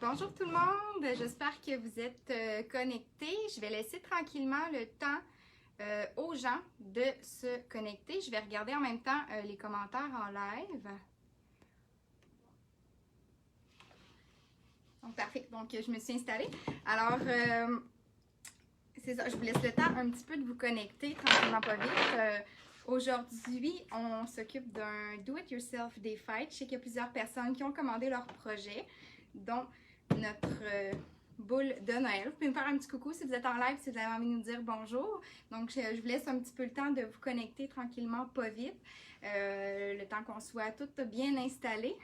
Bonjour tout le monde, j'espère que vous êtes connectés. Je vais laisser tranquillement le temps aux gens de se connecter. Je vais regarder en même temps les commentaires en live. Donc, parfait, donc je me suis installée. Alors, c'est ça, je vous laisse le temps un petit peu de vous connecter tranquillement pas vite. Aujourd'hui, on s'occupe d'un Do-It-Yourself Day Fight. Je sais qu'il y a plusieurs personnes qui ont commandé leur projet, dont notre boule de Noël. Vous pouvez me faire un petit coucou si vous êtes en live, si vous avez envie de nous dire bonjour. Donc, je vous laisse un petit peu le temps de vous connecter tranquillement, pas vite, le temps qu'on soit toutes bien installées.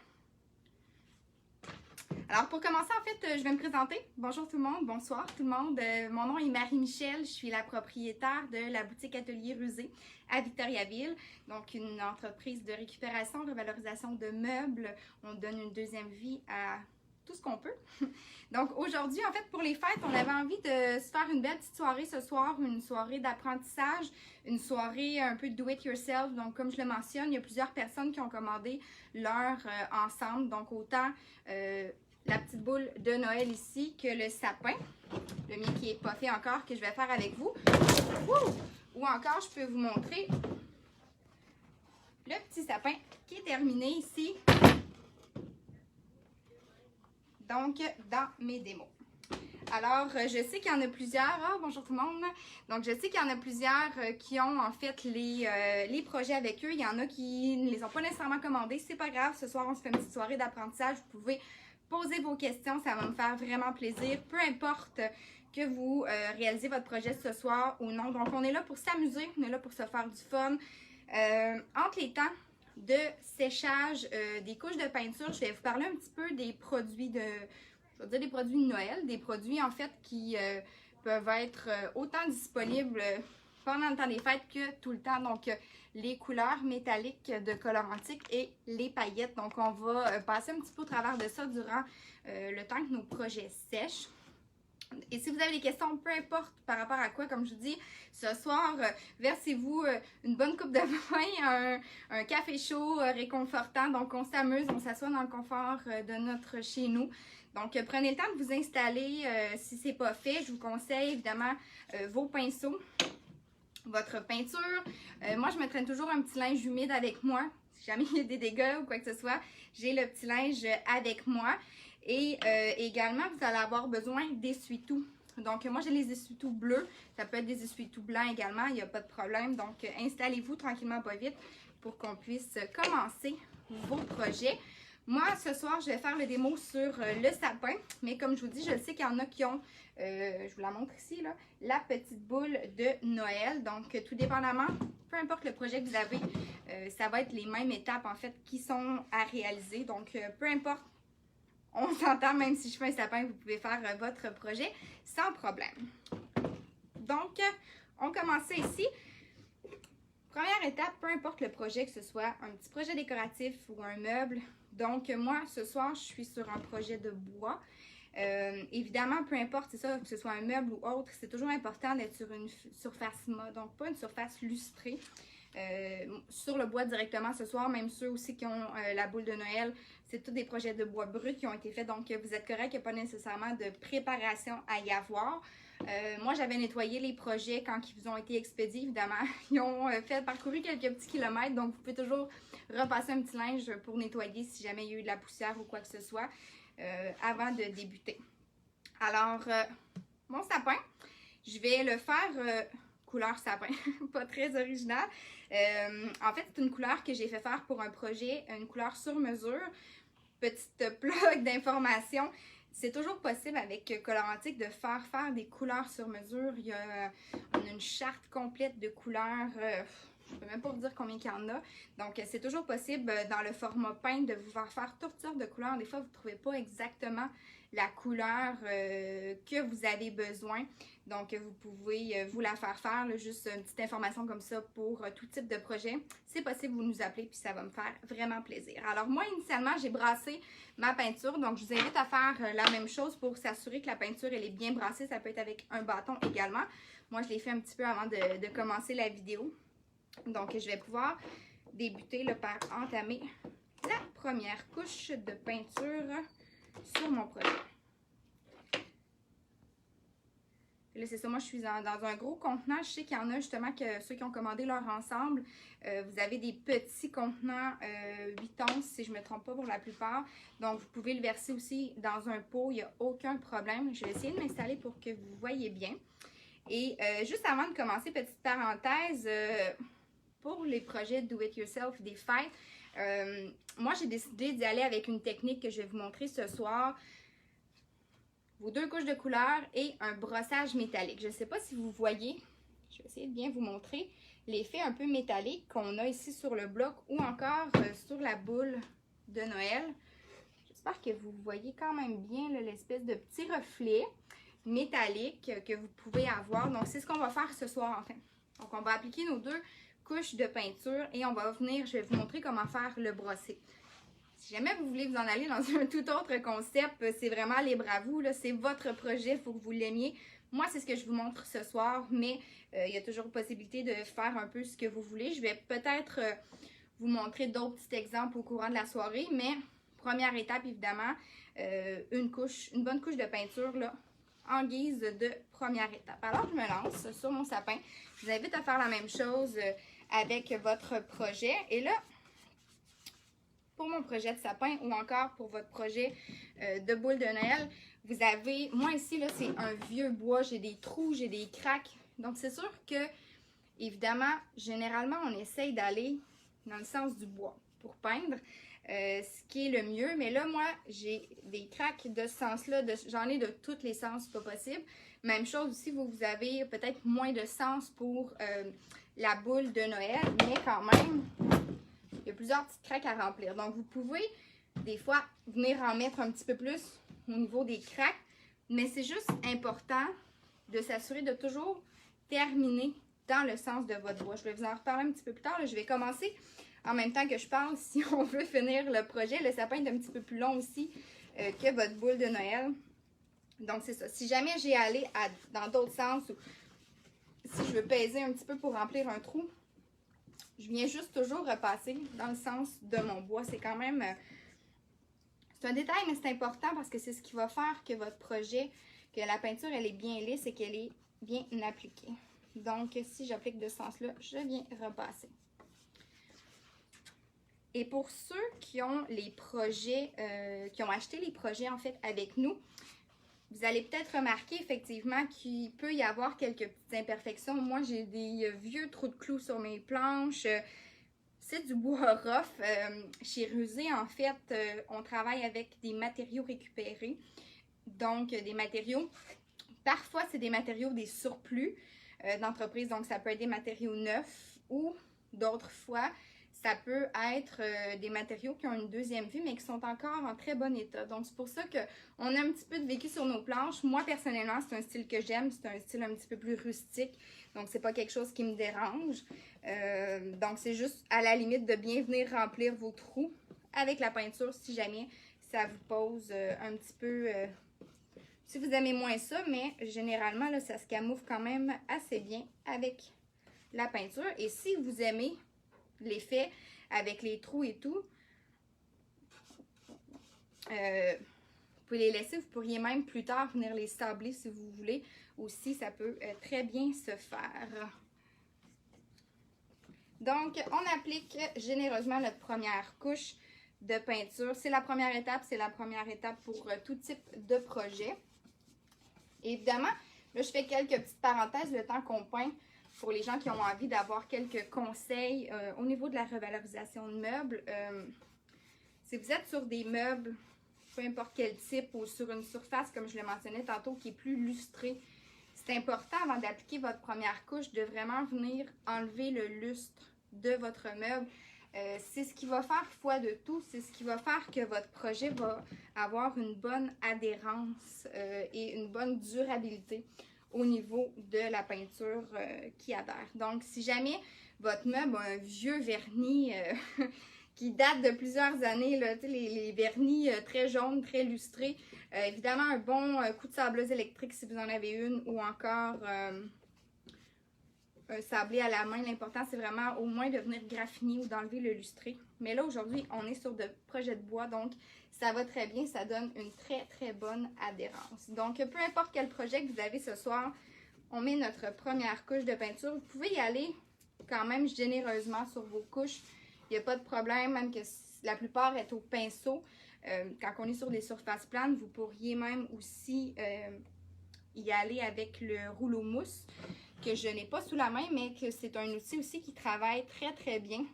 Alors, pour commencer, en fait, je vais me présenter. Bonjour tout le monde, bonsoir tout le monde. Mon nom est Marie-Michel, je suis la propriétaire de la boutique Atelier Rusé à Victoriaville. Donc, une entreprise de récupération, revalorisation de meubles. On donne une deuxième vie à tout ce qu'on peut. Donc, aujourd'hui, en fait, pour les fêtes, on avait envie de se faire une belle petite soirée ce soir, une soirée d'apprentissage, une soirée un peu do-it-yourself. Donc, comme je le mentionne, il y a plusieurs personnes qui ont commandé leur ensemble. Donc, autant la petite boule de Noël ici que le sapin, le mien qui n'est pas fait encore, que je vais faire avec vous. Ou encore, je peux vous montrer le petit sapin qui est terminé ici. Donc, dans mes démos. Alors, je sais qu'il y en a plusieurs. Ah, bonjour tout le monde. Donc, je sais qu'il y en a plusieurs qui ont en fait les projets avec eux. Il y en a qui ne les ont pas nécessairement commandés. C'est pas grave. Ce soir, on se fait une petite soirée d'apprentissage. Vous pouvez poser vos questions. Ça va me faire vraiment plaisir. Peu importe que vous réalisez votre projet ce soir ou non. Donc, on est là pour s'amuser. On est là pour se faire du fun. Entre les temps de séchage des couches de peinture, je vais vous parler un petit peu des produits je veux dire des produits de Noël, des produits en fait qui peuvent être autant disponibles pendant le temps des fêtes que tout le temps. Donc, les couleurs métalliques de Colorantique et les paillettes. Donc, on va passer un petit peu au travers de ça durant le temps que nos projets sèchent. Et si vous avez des questions, peu importe par rapport à quoi, comme je vous dis, ce soir, versez-vous une bonne coupe de vin, un café chaud réconfortant. Donc, on s'amuse, on s'assoit dans le confort de notre chez nous. Donc, prenez le temps de vous installer si ce n'est pas fait. Je vous conseille évidemment vos pinceaux, votre peinture. Moi, je me traîne toujours un petit linge humide avec moi. Si jamais il y a des dégâts ou quoi que ce soit, j'ai le petit linge avec moi. Et également, vous allez avoir besoin d'essuie-tout. Donc, moi, j'ai les essuie-tout bleus. Ça peut être des essuie-tout blancs également. Il n'y a pas de problème. Donc, installez-vous tranquillement, pas vite, pour qu'on puisse commencer vos projets. Moi, ce soir, je vais faire le démo sur le sapin. Mais comme je vous dis, je sais qu'il y en a qui ont, je vous la montre ici, là, la petite boule de Noël. Donc, tout dépendamment, peu importe le projet que vous avez, ça va être les mêmes étapes, en fait, qui sont à réaliser. Donc, peu importe. On s'entend, même si je fais un sapin, vous pouvez faire votre projet sans problème. Donc, on commence ici. Première étape, peu importe le projet, que ce soit un petit projet décoratif ou un meuble. Donc, moi, ce soir, je suis sur un projet de bois. Évidemment, peu importe, c'est ça, que ce soit un meuble ou autre, c'est toujours important d'être sur une surface mat, donc pas une surface lustrée. Sur le bois directement ce soir, même ceux aussi qui ont la boule de Noël, c'est tous des projets de bois brut qui ont été faits, donc vous êtes correct, il n'y a pas nécessairement de préparation à y avoir. Moi, j'avais nettoyé les projets quand ils vous ont été expédiés, évidemment. Ils ont parcouru quelques petits kilomètres, donc vous pouvez toujours repasser un petit linge pour nettoyer si jamais il y a eu de la poussière ou quoi que ce soit avant de débuter. Alors, mon sapin, je vais le faire couleur sapin, pas très original. En fait, c'est une couleur que j'ai fait faire pour un projet, une couleur sur mesure. Petite plug d'information, c'est toujours possible avec Colorantique de faire des couleurs sur mesure. On a une charte complète de couleurs, je ne peux même pas vous dire combien il y en a. Donc, c'est toujours possible dans le format peint de vous faire toutes sortes de couleurs. Des fois, vous ne trouvez pas exactement la couleur que vous avez besoin. Donc, vous pouvez vous la faire faire, là, juste une petite information comme ça pour tout type de projet. C'est possible, vous nous appelez, puis ça va me faire vraiment plaisir. Alors, moi, initialement, j'ai brassé ma peinture. Donc, je vous invite à faire la même chose pour s'assurer que la peinture, elle est bien brassée. Ça peut être avec un bâton également. Moi, je l'ai fait un petit peu avant de commencer la vidéo. Donc, je vais pouvoir débuter là, par entamer la première couche de peinture sur mon projet. Et là, c'est ça, moi, je suis dans un gros contenant. Je sais qu'il y en a justement que ceux qui ont commandé leur ensemble, vous avez des petits contenants 8 onces, si je ne me trompe pas pour la plupart. Donc, vous pouvez le verser aussi dans un pot, il n'y a aucun problème. Je vais essayer de m'installer pour que vous voyez bien. Et juste avant de commencer, petite parenthèse, pour les projets Do-It-Yourself des fêtes, moi, j'ai décidé d'y aller avec une technique que je vais vous montrer ce soir. Vos 2 couches de couleur et un brossage métallique. Je ne sais pas si vous voyez, je vais essayer de bien vous montrer l'effet un peu métallique qu'on a ici sur le bloc ou encore sur la boule de Noël. J'espère que vous voyez quand même bien l'espèce de petit reflet métallique que vous pouvez avoir. Donc, c'est ce qu'on va faire ce soir enfin. Donc, on va appliquer nos 2 couches de peinture et on va venir, je vais vous montrer comment faire le brosser. Si jamais vous voulez vous en aller dans un tout autre concept, c'est vraiment libre à vous. C'est votre projet, il faut que vous l'aimiez. Moi, c'est ce que je vous montre ce soir, mais il y a toujours possibilité de faire un peu ce que vous voulez. Je vais peut-être vous montrer d'autres petits exemples au courant de la soirée, mais première étape, évidemment, une bonne couche de peinture là, en guise de première étape. Alors, je me lance sur mon sapin. Je vous invite à faire la même chose avec votre projet. Et là, pour mon projet de sapin ou encore pour votre projet de boule de Noël, vous avez, moi ici, là, c'est un vieux bois, j'ai des trous, j'ai des craques. Donc, c'est sûr que, évidemment, généralement, on essaye d'aller dans le sens du bois pour peindre, ce qui est le mieux. Mais là, moi, j'ai des craques de ce sens-là, j'en ai de tous les sens, c'est pas possible. Même chose aussi, vous avez peut-être moins de sens pour la boule de Noël, mais quand même, il y a plusieurs petites craques à remplir. Donc, vous pouvez, des fois, venir en mettre un petit peu plus au niveau des craques. Mais c'est juste important de s'assurer de toujours terminer dans le sens de votre bois. Je vais vous en reparler un petit peu plus tard. Là, je vais commencer en même temps que je parle si on veut finir le projet. Le sapin est un petit peu plus long aussi que votre boule de Noël. Donc, c'est ça. Si jamais j'ai allé dans d'autres sens ou si je veux peser un petit peu pour remplir un trou, je viens juste toujours repasser dans le sens de mon bois. C'est quand même... c'est un détail, mais c'est important parce que c'est ce qui va faire que votre projet, que la peinture, elle est bien lisse et qu'elle est bien appliquée. Donc, si j'applique de ce sens-là, je viens repasser. Et pour ceux qui ont les projets, qui ont acheté les projets en fait avec nous, vous allez peut-être remarquer effectivement qu'il peut y avoir quelques petites imperfections. Moi, j'ai des vieux trous de clous sur mes planches. C'est du bois rough. Chez Rusé, en fait, on travaille avec des matériaux récupérés. Donc, des matériaux, parfois, c'est des matériaux des surplus d'entreprise. Donc, ça peut être des matériaux neufs ou d'autres fois, ça peut être des matériaux qui ont une deuxième vie, mais qui sont encore en très bon état. Donc, c'est pour ça qu'on a un petit peu de vécu sur nos planches. Moi, personnellement, c'est un style que j'aime. C'est un style un petit peu plus rustique. Donc, c'est pas quelque chose qui me dérange. Donc, c'est juste à la limite de bien venir remplir vos trous avec la peinture si jamais ça vous pose un petit peu... si vous aimez moins ça, mais généralement, là, ça se camoufle quand même assez bien avec la peinture. Et si vous aimez l'effet avec les trous et tout, vous pouvez les laisser. Vous pourriez même plus tard venir les sabler si vous voulez. Aussi, ça peut très bien se faire. Donc, on applique généreusement notre première couche de peinture. C'est la première étape pour tout type de projet. Évidemment, là, je fais quelques petites parenthèses le temps qu'on peint pour les gens qui ont envie d'avoir quelques conseils au niveau de la revalorisation de meubles. Si vous êtes sur des meubles, peu importe quel type, ou sur une surface, comme je le mentionnais tantôt, qui est plus lustrée, c'est important avant d'appliquer votre première couche de vraiment venir enlever le lustre de votre meuble. C'est ce qui va faire foi de tout, c'est ce qui va faire que votre projet va avoir une bonne adhérence et une bonne durabilité au niveau de la peinture qui adhère. Donc, si jamais votre meuble a un vieux vernis qui date de plusieurs années, là, les vernis très jaunes, très lustrés, évidemment un bon coup de sableuse électrique si vous en avez une, ou encore un sablé à la main. L'important, c'est vraiment au moins de venir graffiner ou d'enlever le lustré. Mais là, aujourd'hui, on est sur de projets de bois, donc ça va très bien. Ça donne une très, très bonne adhérence. Donc, peu importe quel projet que vous avez ce soir, on met notre première couche de peinture. Vous pouvez y aller quand même généreusement sur vos couches. Il n'y a pas de problème, même que la plupart est au pinceau. Quand on est sur des surfaces planes, vous pourriez même aussi y aller avec le rouleau mousse, que je n'ai pas sous la main, mais que c'est un outil aussi qui travaille très très bien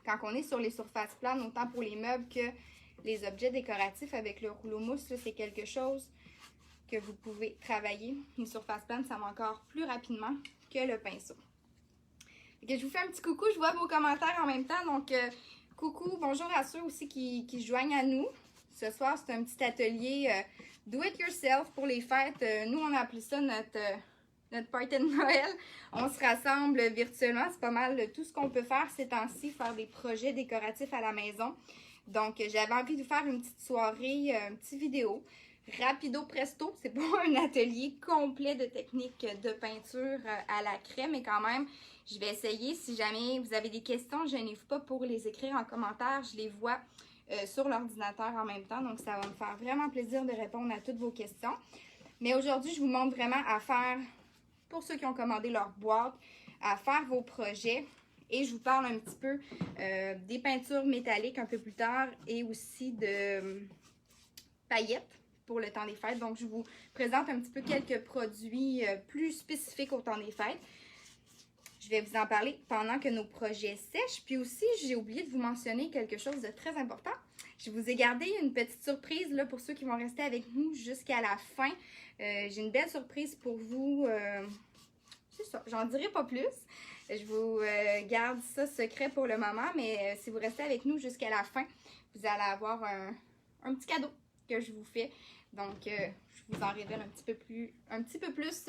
quand on est sur les surfaces planes, autant pour les meubles que les objets décoratifs. Avec le rouleau mousse, c'est quelque chose que vous pouvez travailler. Une surface plane, ça va encore plus rapidement que le pinceau. Et je vous fais un petit coucou, je vois vos commentaires en même temps, donc coucou, bonjour à ceux aussi qui se joignent à nous. Ce soir, c'est un petit atelier do it yourself pour les fêtes. Nous, on a appelé ça notre party de Noël. On se rassemble virtuellement, c'est pas mal tout ce qu'on peut faire ces temps-ci, faire des projets décoratifs à la maison. Donc, j'avais envie de vous faire une petite soirée, une petite vidéo. Rapido presto, c'est pas un atelier complet de techniques de peinture à la craie, mais quand même, je vais essayer. Si jamais vous avez des questions, gênez-vous pas pour les écrire en commentaire. Je les vois sur l'ordinateur en même temps, donc ça va me faire vraiment plaisir de répondre à toutes vos questions. Mais aujourd'hui, je vous montre vraiment à faire, pour ceux qui ont commandé leur boîte, à faire vos projets. Et je vous parle un petit peu des peintures métalliques un peu plus tard et aussi de paillettes pour le temps des fêtes. Donc, je vous présente un petit peu quelques produits plus spécifiques au temps des fêtes. Je vais vous en parler pendant que nos projets sèchent. Puis aussi, j'ai oublié de vous mentionner quelque chose de très important. Je vous ai gardé une petite surprise là, pour ceux qui vont rester avec nous jusqu'à la fin. J'ai une belle surprise pour vous. C'est ça, j'en dirai pas plus. Je vous garde ça secret pour le moment, mais si vous restez avec nous jusqu'à la fin, vous allez avoir un petit cadeau que je vous fais. Donc, je vous en révèle un petit peu plus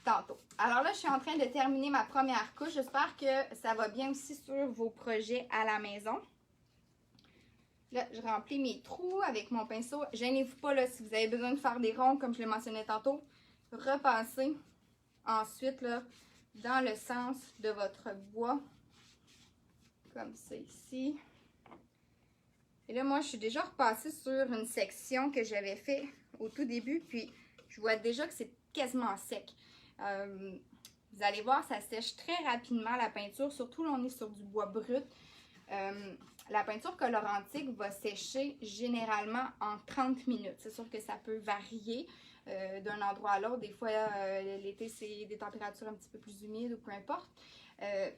tantôt. Alors là, je suis en train de terminer ma première couche. J'espère que ça va bien aussi sur vos projets à la maison. Là, je remplis mes trous avec mon pinceau. Gênez-vous pas là, si vous avez besoin de faire des ronds, comme je le mentionnais tantôt. Repassez ensuite là, dans le sens de votre bois, comme ça ici. Et là, moi, je suis déjà repassée sur une section que j'avais fait au tout début, puis je vois déjà que c'est quasiment sec. Vous allez voir, ça sèche très rapidement la peinture, surtout là, on est sur du bois brut. La peinture colorantique va sécher généralement en 30 minutes. C'est sûr que ça peut varier d'un endroit à l'autre. Des fois, l'été, c'est des températures un petit peu plus humides ou peu importe.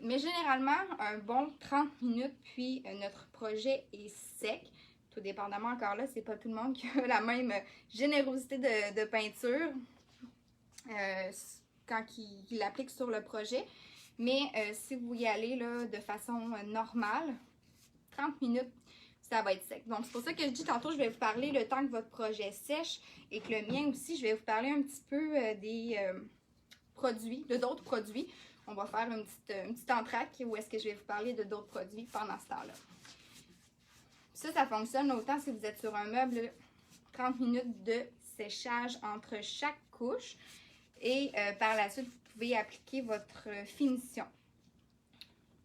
Mais généralement, un bon 30 minutes, puis notre projet est sec. Tout dépendamment, encore là, c'est pas tout le monde qui a la même générosité de peinture quand il l'applique sur le projet. Mais si vous y allez là, de façon normale, 30 minutes, ça va être sec. Donc, c'est pour ça que je dis tantôt, je vais vous parler le temps que votre projet sèche et que le mien aussi, je vais vous parler un petit peu des produits, de d'autres produits. On va faire une petite entraque où est-ce que je vais vous parler de d'autres produits pendant ce temps-là. Ça fonctionne autant si vous êtes sur un meuble, 30 minutes de séchage entre chaque couche. Et par la suite, vous pouvez appliquer votre finition.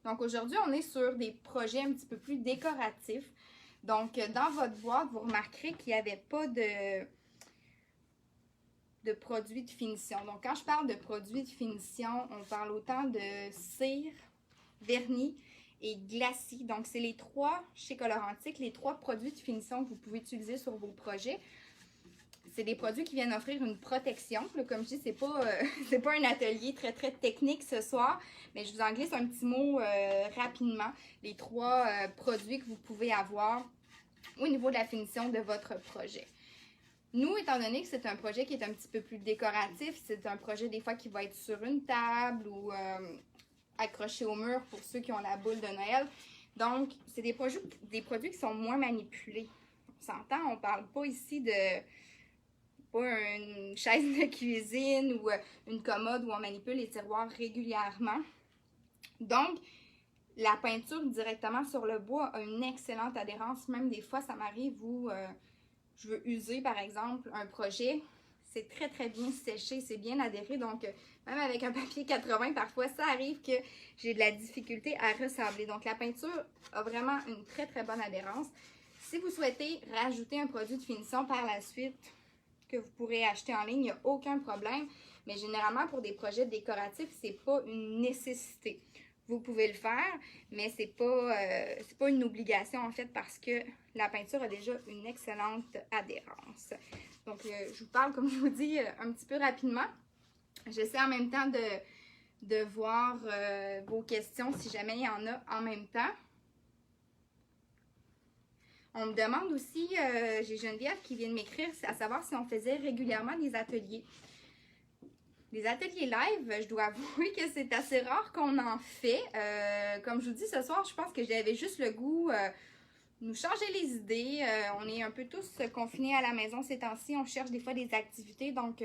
Donc aujourd'hui, on est sur des projets un petit peu plus décoratifs. Donc dans votre boîte, vous remarquerez qu'il n'y avait pas de produits de finition. Donc quand je parle de produits de finition, on parle autant de cire, vernis et glacis. Donc c'est les trois, chez Colorantique, les trois produits de finition que vous pouvez utiliser sur vos projets. C'est des produits qui viennent offrir une protection. Là, comme je dis, c'est pas un atelier très très technique ce soir, mais je vous en glisse un petit mot rapidement. Les trois produits que vous pouvez avoir au niveau de la finition de votre projet. Nous, étant donné que c'est un projet qui est un petit peu plus décoratif, c'est un projet des fois qui va être sur une table ou accroché au mur pour ceux qui ont la boule de Noël. Donc, c'est des produits qui sont moins manipulés. On s'entend, on parle pas ici de une chaise de cuisine ou une commode où on manipule les tiroirs régulièrement. Donc, la peinture directement sur le bois a une excellente adhérence. Même des fois, ça m'arrive où je veux user, par exemple, un projet. C'est très, très bien séché, c'est bien adhéré. Donc, même avec un papier 80, parfois, ça arrive que j'ai de la difficulté à ressembler. Donc, la peinture a vraiment une très, très bonne adhérence. Si vous souhaitez rajouter un produit de finition par la suite, que vous pourrez acheter en ligne, il n'y a aucun problème. Mais généralement, pour des projets décoratifs, c'est pas une nécessité. Vous pouvez le faire, mais c'est pas une obligation en fait parce que la peinture a déjà une excellente adhérence. Donc, je vous parle, comme je vous dis, un petit peu rapidement. J'essaie en même temps de voir vos questions si jamais il y en a en même temps. On me demande aussi, j'ai Geneviève qui vient de m'écrire, à savoir si on faisait régulièrement des ateliers. Les ateliers live, je dois avouer que c'est assez rare qu'on en fait. Comme je vous dis ce soir, je pense que j'avais juste le goût de nous changer les idées. On est un peu tous confinés à la maison ces temps-ci. On cherche des fois des activités, donc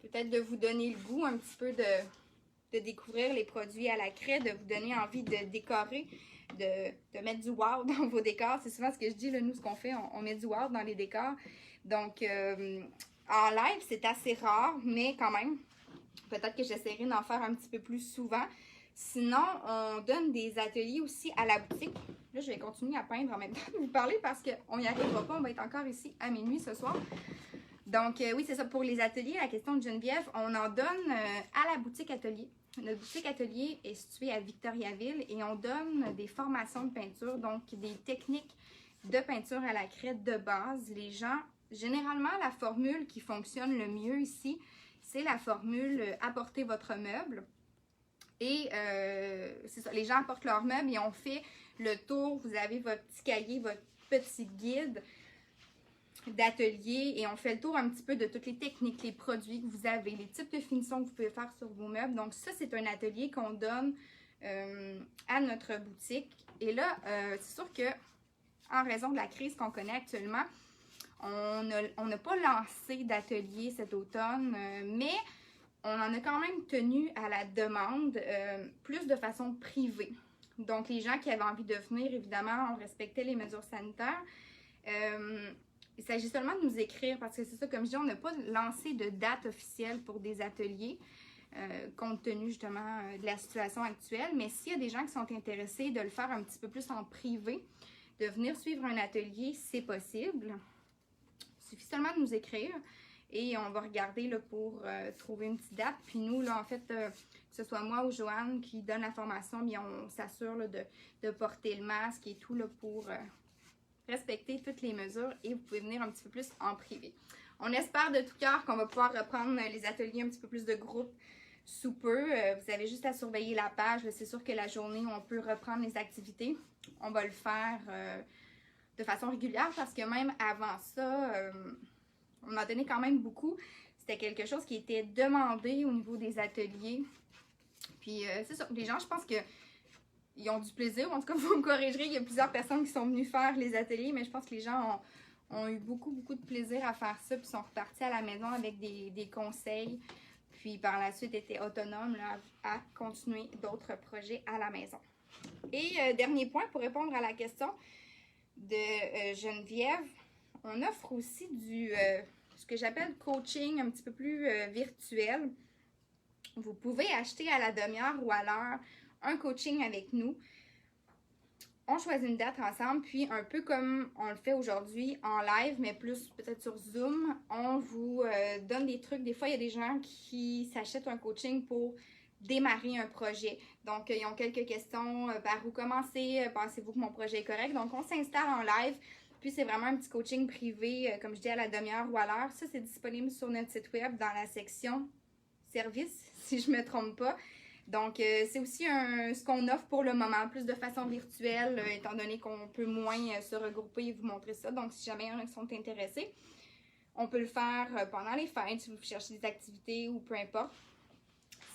peut-être de vous donner le goût un petit peu de découvrir les produits à la craie, de vous donner envie de décorer, de mettre du wow dans vos décors. C'est souvent ce que je dis, là, nous, ce qu'on fait, on met du wow dans les décors. Donc, en live, c'est assez rare, mais quand même, peut-être que j'essaierai d'en faire un petit peu plus souvent. Sinon, on donne des ateliers aussi à la boutique. Là, je vais continuer à peindre en même temps de vous parler parce qu'on n'y arrivera pas. On va être encore ici à minuit ce soir. Donc, oui, c'est ça pour les ateliers. La question de Geneviève, on en donne à la boutique atelier. Notre boutique atelier est située à Victoriaville et on donne des formations de peinture, donc des techniques de peinture à la craie de base. Les gens, généralement, la formule qui fonctionne le mieux ici, c'est la formule « Apportez votre meuble ». Et c'est ça, les gens apportent leur meuble et on fait le tour. Vous avez votre petit cahier, votre petit guide d'atelier et on fait le tour un petit peu de toutes les techniques, les produits que vous avez, les types de finitions que vous pouvez faire sur vos meubles. Donc ça, c'est un atelier qu'on donne à notre boutique. Et là, c'est sûr que en raison de la crise qu'on connaît actuellement, on n'a pas lancé d'atelier cet automne, mais on en a quand même tenu à la demande, plus de façon privée. Donc les gens qui avaient envie de venir, évidemment, on respectait les mesures sanitaires. Il s'agit seulement de nous écrire parce que c'est ça, comme je dis, on n'a pas lancé de date officielle pour des ateliers compte tenu justement de la situation actuelle. Mais s'il y a des gens qui sont intéressés de le faire un petit peu plus en privé, de venir suivre un atelier, c'est possible. Il suffit seulement de nous écrire et on va regarder là, pour trouver une petite date. Puis nous, là, en fait, que ce soit moi ou Joanne qui donne la formation, bien, on s'assure de porter le masque et tout là, pour respecter toutes les mesures et vous pouvez venir un petit peu plus en privé. On espère de tout cœur qu'on va pouvoir reprendre les ateliers un petit peu plus de groupe sous peu. Vous avez juste à surveiller la page. C'est sûr que la journée où on peut reprendre les activités, on va le faire de façon régulière parce que même avant ça, on a donné quand même beaucoup. C'était quelque chose qui était demandé au niveau des ateliers. Puis c'est ça, les gens, je pense que ils ont du plaisir, en tout cas vous me corrigerez, il y a plusieurs personnes qui sont venues faire les ateliers, mais je pense que les gens ont eu beaucoup de plaisir à faire ça, puis sont repartis à la maison avec des conseils, puis par la suite étaient autonomes là, à continuer d'autres projets à la maison. Et dernier point, pour répondre à la question de Geneviève, on offre aussi ce que j'appelle coaching un petit peu plus virtuel. Vous pouvez acheter à la demi-heure ou à l'heure un coaching avec nous. On choisit une date ensemble, puis un peu comme on le fait aujourd'hui en live, mais plus peut-être sur Zoom, on vous donne des trucs. Des fois, il y a des gens qui s'achètent un coaching pour démarrer un projet. Donc, ils ont quelques questions, par où commencer, pensez-vous que mon projet est correct? Donc, on s'installe en live, puis c'est vraiment un petit coaching privé, comme je dis, à la demi-heure ou à l'heure. Ça, c'est disponible sur notre site web dans la section service, si je ne me trompe pas. Donc, c'est aussi ce qu'on offre pour le moment, plus de façon virtuelle, étant donné qu'on peut moins se regrouper et vous montrer ça. Donc, si jamais il y en a qui sont intéressés, on peut le faire pendant les fêtes, si vous cherchez des activités ou peu importe.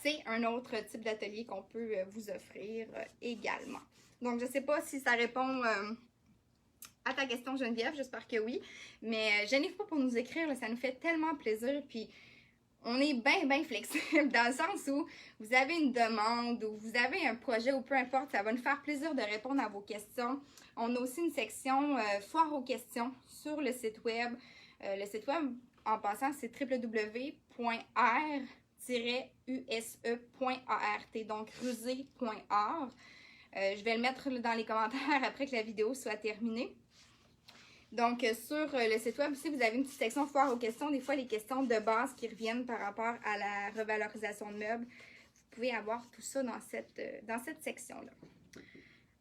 C'est un autre type d'atelier qu'on peut vous offrir également. Donc, je ne sais pas si ça répond à ta question, Geneviève, j'espère que oui. Mais gênez-vous pas pour nous écrire, là, ça nous fait tellement plaisir. Puis, on est bien flexible dans le sens où vous avez une demande ou vous avez un projet ou peu importe, ça va nous faire plaisir de répondre à vos questions. On a aussi une section foire aux questions sur le site web. Le site web, en passant, c'est www.r-use.art, donc rusé.art. Je vais le mettre dans les commentaires après que la vidéo soit terminée. Donc, sur le site web aussi, vous avez une petite section foire aux questions. Des fois, les questions de base qui reviennent par rapport à la revalorisation de meubles. Vous pouvez avoir tout ça dans cette section-là.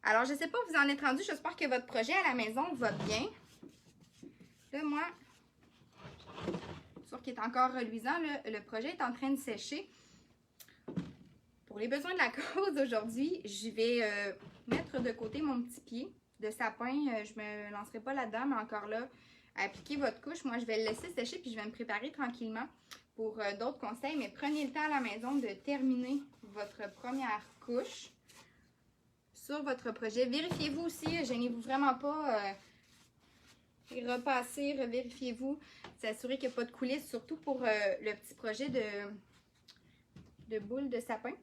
Alors, je ne sais pas où vous en êtes rendu. J'espère que votre projet à la maison va bien. Là, moi, sûr qu'il est encore reluisant. Le projet est en train de sécher. Pour les besoins de la cause aujourd'hui, je vais mettre de côté mon petit pied de sapin. Je ne me lancerai pas là-dedans, mais encore là, appliquez votre couche. Moi, je vais le laisser sécher puis je vais me préparer tranquillement pour d'autres conseils. Mais prenez le temps à la maison de terminer votre première couche sur votre projet. Vérifiez-vous aussi, gênez-vous vraiment pas. Repassez, revérifiez-vous, s'assurer qu'il n'y a pas de coulisses, surtout pour le petit projet de boule de sapin.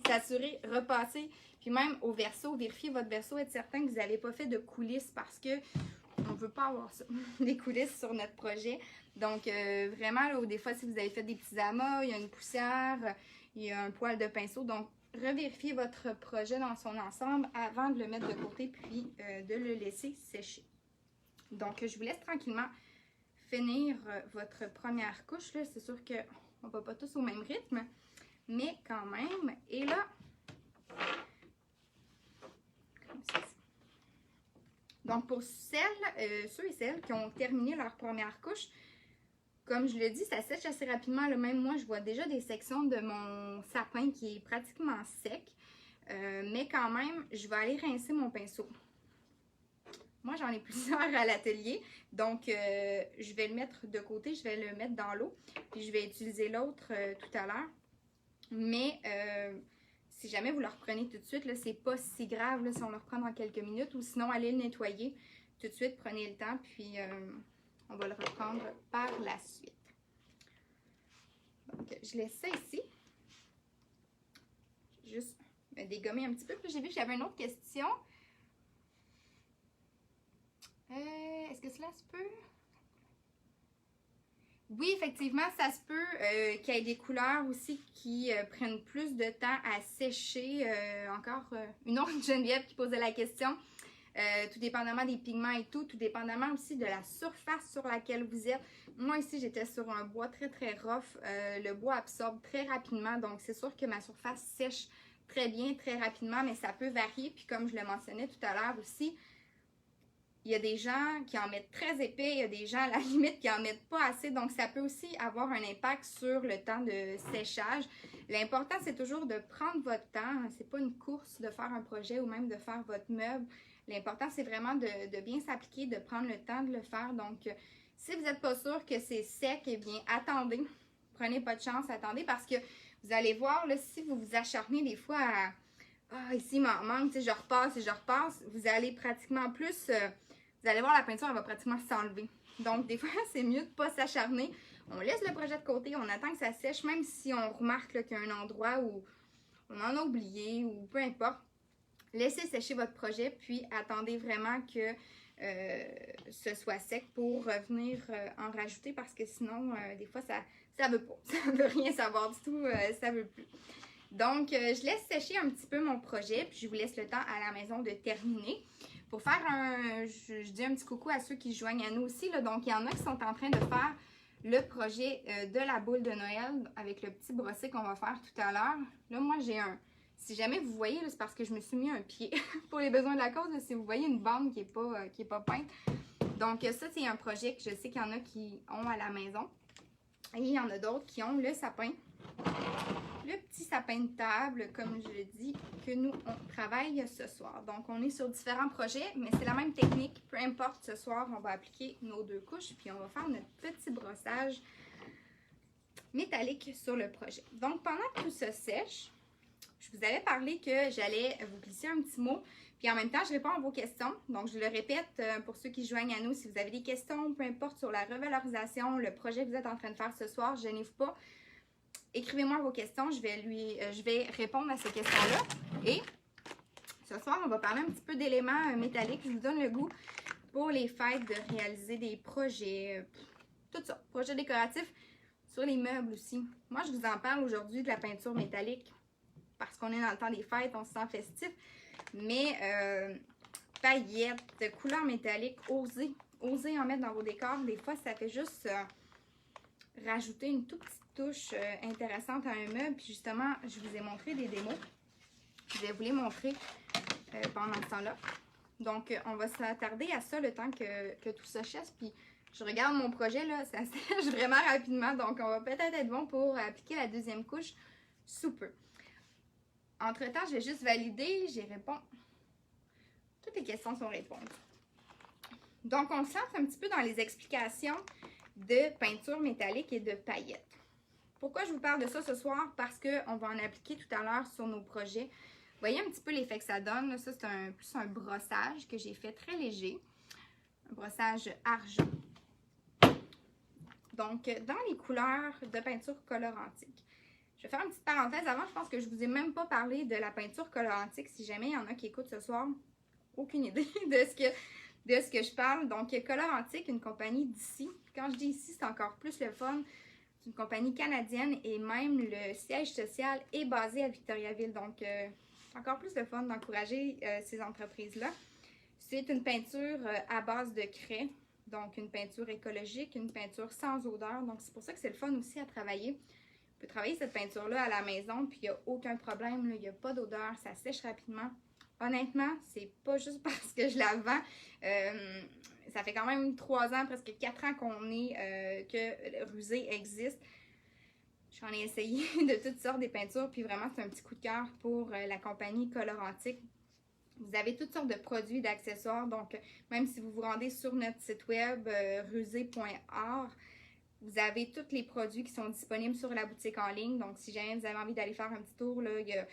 S'assurer, repasser, puis même au verso, vérifiez votre verso, être certain que vous n'avez pas fait de coulisses parce que on ne veut pas avoir ça, des coulisses sur notre projet. Donc vraiment, là, des fois, si vous avez fait des petits amas, il y a une poussière, il y a un poil de pinceau, donc revérifiez votre projet dans son ensemble avant de le mettre de côté puis de le laisser sécher. Donc, je vous laisse tranquillement finir votre première couche. C'est sûr qu'on ne va pas tous au même rythme, mais quand même. Et là, comme ça. Donc, pour ceux et celles qui ont terminé leur première couche, comme je le dis, ça sèche assez rapidement. Là, même moi, je vois déjà des sections de mon sapin qui est pratiquement sec. Mais quand même, je vais aller rincer mon pinceau. Moi, j'en ai plusieurs à l'atelier, donc je vais le mettre de côté, je vais le mettre dans l'eau, puis je vais utiliser l'autre tout à l'heure. Mais si jamais vous le reprenez tout de suite, c'est pas si grave là, si on le reprend dans quelques minutes, ou sinon allez le nettoyer tout de suite, prenez le temps, puis on va le reprendre par la suite. Donc, je laisse ça ici. Juste me dégommer un petit peu, puis j'ai vu que j'avais une autre question. Est-ce que cela se peut? Oui, effectivement, ça se peut qu'il y ait des couleurs aussi qui prennent plus de temps à sécher. Encore une autre Geneviève qui posait la question. Tout dépendamment des pigments et tout dépendamment aussi de la surface sur laquelle vous êtes. Moi ici, j'étais sur un bois très très rough. Le bois absorbe très rapidement, donc c'est sûr que ma surface sèche très bien, très rapidement, mais ça peut varier. Puis comme je le mentionnais tout à l'heure aussi, il y a des gens qui en mettent très épais, il y a des gens à la limite qui en mettent pas assez, donc ça peut aussi avoir un impact sur le temps de séchage. L'important, c'est toujours de prendre votre temps. C'est pas une course de faire un projet ou même de faire votre meuble. L'important, c'est vraiment de bien s'appliquer, de prendre le temps de le faire. Donc, si vous n'êtes pas sûr que c'est sec, eh bien, attendez. Prenez pas de chance, attendez, parce que vous allez voir, là, si vous vous acharnez des fois à « Ah, ici, il m'en manque, tu sais, je repasse et je repasse », vous allez pratiquement plus... vous allez voir, la peinture, elle va pratiquement s'enlever. Donc, des fois, c'est mieux de ne pas s'acharner. On laisse le projet de côté, on attend que ça sèche, même si on remarque qu'il y a un endroit où on en a oublié ou peu importe. Laissez sécher votre projet, puis attendez vraiment que ce soit sec pour revenir en rajouter, parce que sinon, des fois, ça veut pas. Ça veut rien savoir du tout, ça veut plus. Donc, je laisse sécher un petit peu mon projet, puis je vous laisse le temps à la maison de terminer. Pour faire je dis un petit coucou à ceux qui se joignent à nous aussi. Là. Donc, il y en a qui sont en train de faire le projet de la boule de Noël avec le petit brossé qu'on va faire tout à l'heure. Là, moi, j'ai si jamais vous voyez, c'est parce que je me suis mis un pied pour les besoins de la cause. Là, si vous voyez une bande qui est pas peinte. Donc, ça, c'est un projet que je sais qu'il y en a qui ont à la maison. Et il y en a d'autres qui ont le sapin. Le petit sapin de table, comme je le dis, que nous, on travaille ce soir. Donc, on est sur différents projets, mais c'est la même technique. Peu importe, ce soir, on va appliquer nos 2 couches, puis on va faire notre petit brossage métallique sur le projet. Donc, pendant que tout ça sèche, je vous avais parlé que j'allais vous glisser un petit mot, puis en même temps, je réponds à vos questions. Donc, je le répète pour ceux qui se joignent à nous, si vous avez des questions, peu importe, sur la revalorisation, le projet que vous êtes en train de faire ce soir, gênez-vous pas. Écrivez-moi vos questions, je vais répondre à ces questions-là. Et ce soir, on va parler un petit peu d'éléments métalliques. Je vous donne le goût pour les fêtes de réaliser des projets, tout ça, projets décoratifs sur les meubles aussi. Moi, je vous en parle aujourd'hui de la peinture métallique parce qu'on est dans le temps des fêtes, on se sent festif. Mais paillettes, couleurs métalliques, osez osez en mettre dans vos décors. Des fois, ça fait juste rajouter une toute petite touche intéressante à un meuble. Puis justement, je vous ai montré des démos. Je vais vous les montrer pendant ce temps-là. Donc, on va s'attarder à ça le temps que tout ça sèche. Puis, je regarde mon projet, là, ça sèche vraiment rapidement. Donc, on va peut-être être bon pour appliquer la deuxième couche sous peu. Entre-temps, je vais juste valider. J'y réponds. Toutes les questions sont répondues. Donc, on se lance un petit peu dans les explications de peinture métallique et de paillettes. Pourquoi je vous parle de ça ce soir? Parce qu'on va en appliquer tout à l'heure sur nos projets. Vous voyez un petit peu l'effet que ça donne. Là. Ça, c'est plus un brossage que j'ai fait très léger. Un brossage argent. Donc, dans les couleurs de peinture colorantique. Je vais faire une petite parenthèse avant. Je pense que je ne vous ai même pas parlé de la peinture colorantique. Si jamais il y en a qui écoutent ce soir, aucune idée de ce que je parle. Donc, Colorantique, une compagnie d'ici. Quand je dis ici, c'est encore plus le fun. C'est une compagnie canadienne et même le siège social est basé à Victoriaville. Donc, c'est encore plus le fun d'encourager ces entreprises-là. C'est une peinture à base de craie. Donc, une peinture écologique, une peinture sans odeur. Donc, c'est pour ça que c'est le fun aussi à travailler. Vous pouvez travailler cette peinture-là à la maison, puis il n'y a aucun problème. Il n'y a pas d'odeur, ça sèche rapidement. Honnêtement, c'est pas juste parce que je la vends. Ça fait quand même 3 ans, presque 4 ans que Rusé existe. J'en ai essayé de toutes sortes des peintures, puis vraiment, c'est un petit coup de cœur pour la compagnie Colorantique. Vous avez toutes sortes de produits, d'accessoires. Donc, même si vous vous rendez sur notre site web, rusé.art, vous avez tous les produits qui sont disponibles sur la boutique en ligne. Donc, si jamais vous avez envie d'aller faire un petit tour, là, il y a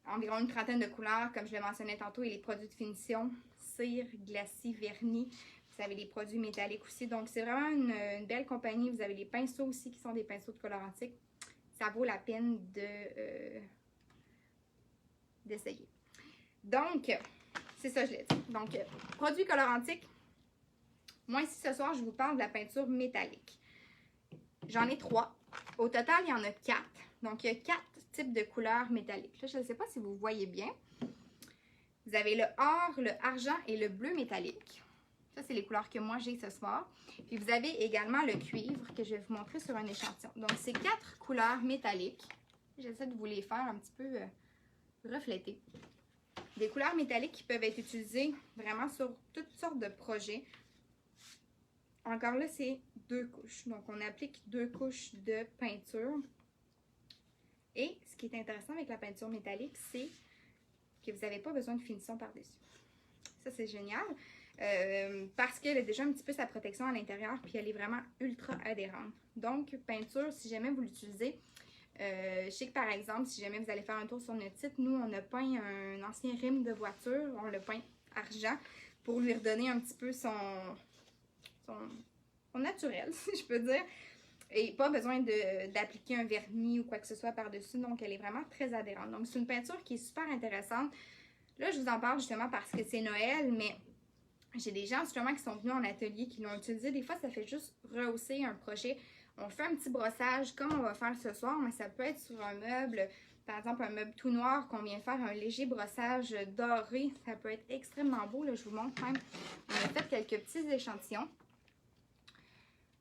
environ une trentaine de couleurs, comme je le mentionnais tantôt, et les produits de finition, cire, glacis, vernis. Vous avez les produits métalliques aussi. Donc, c'est vraiment une belle compagnie. Vous avez les pinceaux aussi qui sont des pinceaux de colorantique. Ça vaut la peine d'essayer. Donc, c'est ça, je l'ai dit. Donc, produits colorantiques. Moi, ici, ce soir, je vous parle de la peinture métallique. J'en ai 3. Au total, il y en a 4. Donc, il y a 4 types de couleurs métalliques. Là, je ne sais pas si vous voyez bien. Vous avez le or, le argent et le bleu métallique. Ça, c'est les couleurs que moi j'ai ce soir. Puis, vous avez également le cuivre que je vais vous montrer sur un échantillon. Donc, ces 4 couleurs métalliques, j'essaie de vous les faire un petit peu refléter. Des couleurs métalliques qui peuvent être utilisées vraiment sur toutes sortes de projets. Encore là, c'est 2 couches. Donc, on applique 2 couches de peinture. Et ce qui est intéressant avec la peinture métallique, c'est que vous n'avez pas besoin de finition par-dessus. Ça, c'est génial. Parce qu'elle a déjà un petit peu sa protection à l'intérieur, puis elle est vraiment ultra adhérente. Donc, peinture, si jamais vous l'utilisez, je sais que par exemple, si jamais vous allez faire un tour sur notre site, nous, on a peint un ancien rime de voiture, on l'a peint argent pour lui redonner un petit peu son naturel, si je peux dire. Et pas besoin d'appliquer un vernis ou quoi que ce soit par-dessus. Donc, elle est vraiment très adhérente. Donc, c'est une peinture qui est super intéressante. Là, je vous en parle justement parce que c'est Noël, mais j'ai des gens justement qui sont venus en atelier, qui l'ont utilisé. Des fois, ça fait juste rehausser un projet. On fait un petit brossage comme on va faire ce soir, mais ça peut être sur un meuble, par exemple un meuble tout noir qu'on vient faire un léger brossage doré. Ça peut être extrêmement beau. Là, je vous montre même. On a fait quelques petits échantillons.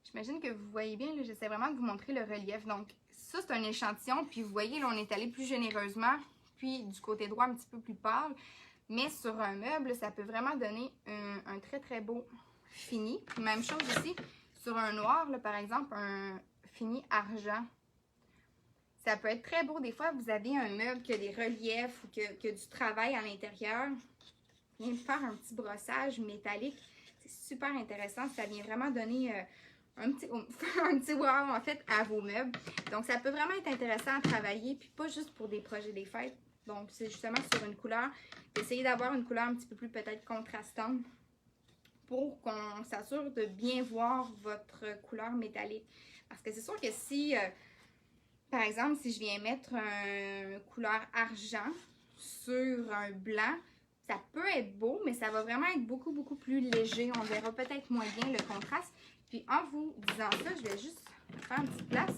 J'imagine que vous voyez bien, j'essaie vraiment de vous montrer le relief. Donc, ça, c'est un échantillon. Puis, vous voyez, là, on est allé plus généreusement. Puis, du côté droit, un petit peu plus pâle. Mais sur un meuble, ça peut vraiment donner un très, très beau fini. Puis, même chose ici, sur un noir, là, par exemple, un fini argent. Ça peut être très beau. Des fois, vous avez un meuble qui a des reliefs ou qui a du travail à l'intérieur. Viens faire un petit brossage métallique. C'est super intéressant. Ça vient vraiment donner un petit wow en fait à vos meubles. Donc, ça peut vraiment être intéressant à travailler. Puis pas juste pour des projets des fêtes. Donc, c'est justement sur une couleur. Essayez d'avoir une couleur un petit peu plus peut-être contrastante pour qu'on s'assure de bien voir votre couleur métallique. Parce que c'est sûr que si, par exemple, si je viens mettre une couleur argent sur un blanc, ça peut être beau, mais ça va vraiment être beaucoup, beaucoup plus léger. On verra peut-être moins bien le contraste. Puis, en vous disant ça, je vais juste faire une petite place.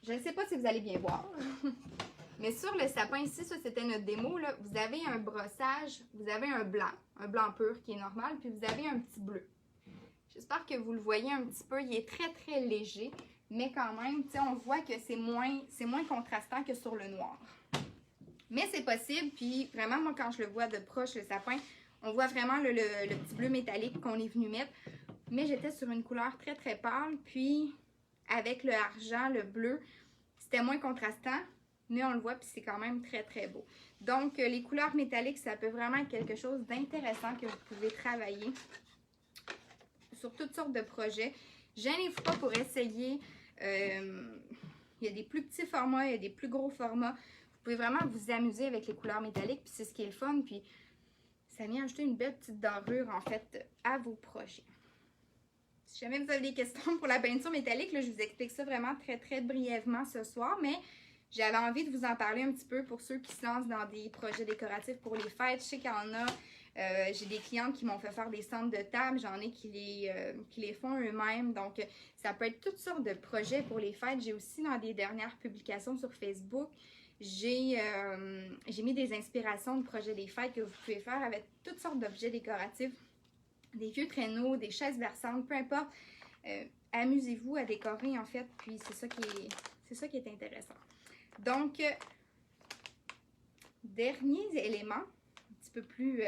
Je ne sais pas si vous allez bien voir. Mais sur le sapin ici, ça c'était notre démo, là, vous avez un brossage, vous avez un blanc pur qui est normal, puis vous avez un petit bleu. J'espère que vous le voyez un petit peu, il est très très léger, mais quand même, on voit que c'est moins contrastant que sur le noir. Mais c'est possible, puis vraiment, moi quand je le vois de proche, le sapin, on voit vraiment le petit bleu métallique qu'on est venu mettre. Mais j'étais sur une couleur très très pâle, puis avec le argent, le bleu, c'était moins contrastant, mais on le voit, puis c'est quand même très très beau. Donc les couleurs métalliques, ça peut vraiment être quelque chose d'intéressant que vous pouvez travailler sur toutes sortes de projets. Gênez-vous pas pour essayer. Il y a des plus petits formats, il y a des plus gros formats. Vous pouvez vraiment vous amuser avec les couleurs métalliques, puis c'est ce qui est le fun, puis ça vient ajouter une belle petite dorure, en fait, à vos projets. Si jamais vous avez des questions pour la peinture métallique, là, je vous explique ça vraiment très, très brièvement ce soir, mais j'avais envie de vous en parler un petit peu pour ceux qui se lancent dans des projets décoratifs pour les fêtes. Je sais qu'il y en a, j'ai des clientes qui m'ont fait faire des centres de table, j'en ai qui les font eux-mêmes, donc ça peut être toutes sortes de projets pour les fêtes. J'ai aussi dans des dernières publications sur Facebook, j'ai mis des inspirations de projets des fêtes que vous pouvez faire avec toutes sortes d'objets décoratifs, des vieux traîneaux, des chaises versantes, peu importe. Amusez-vous à décorer en fait, puis c'est ça qui est intéressant. Donc, dernier élément, un petit peu plus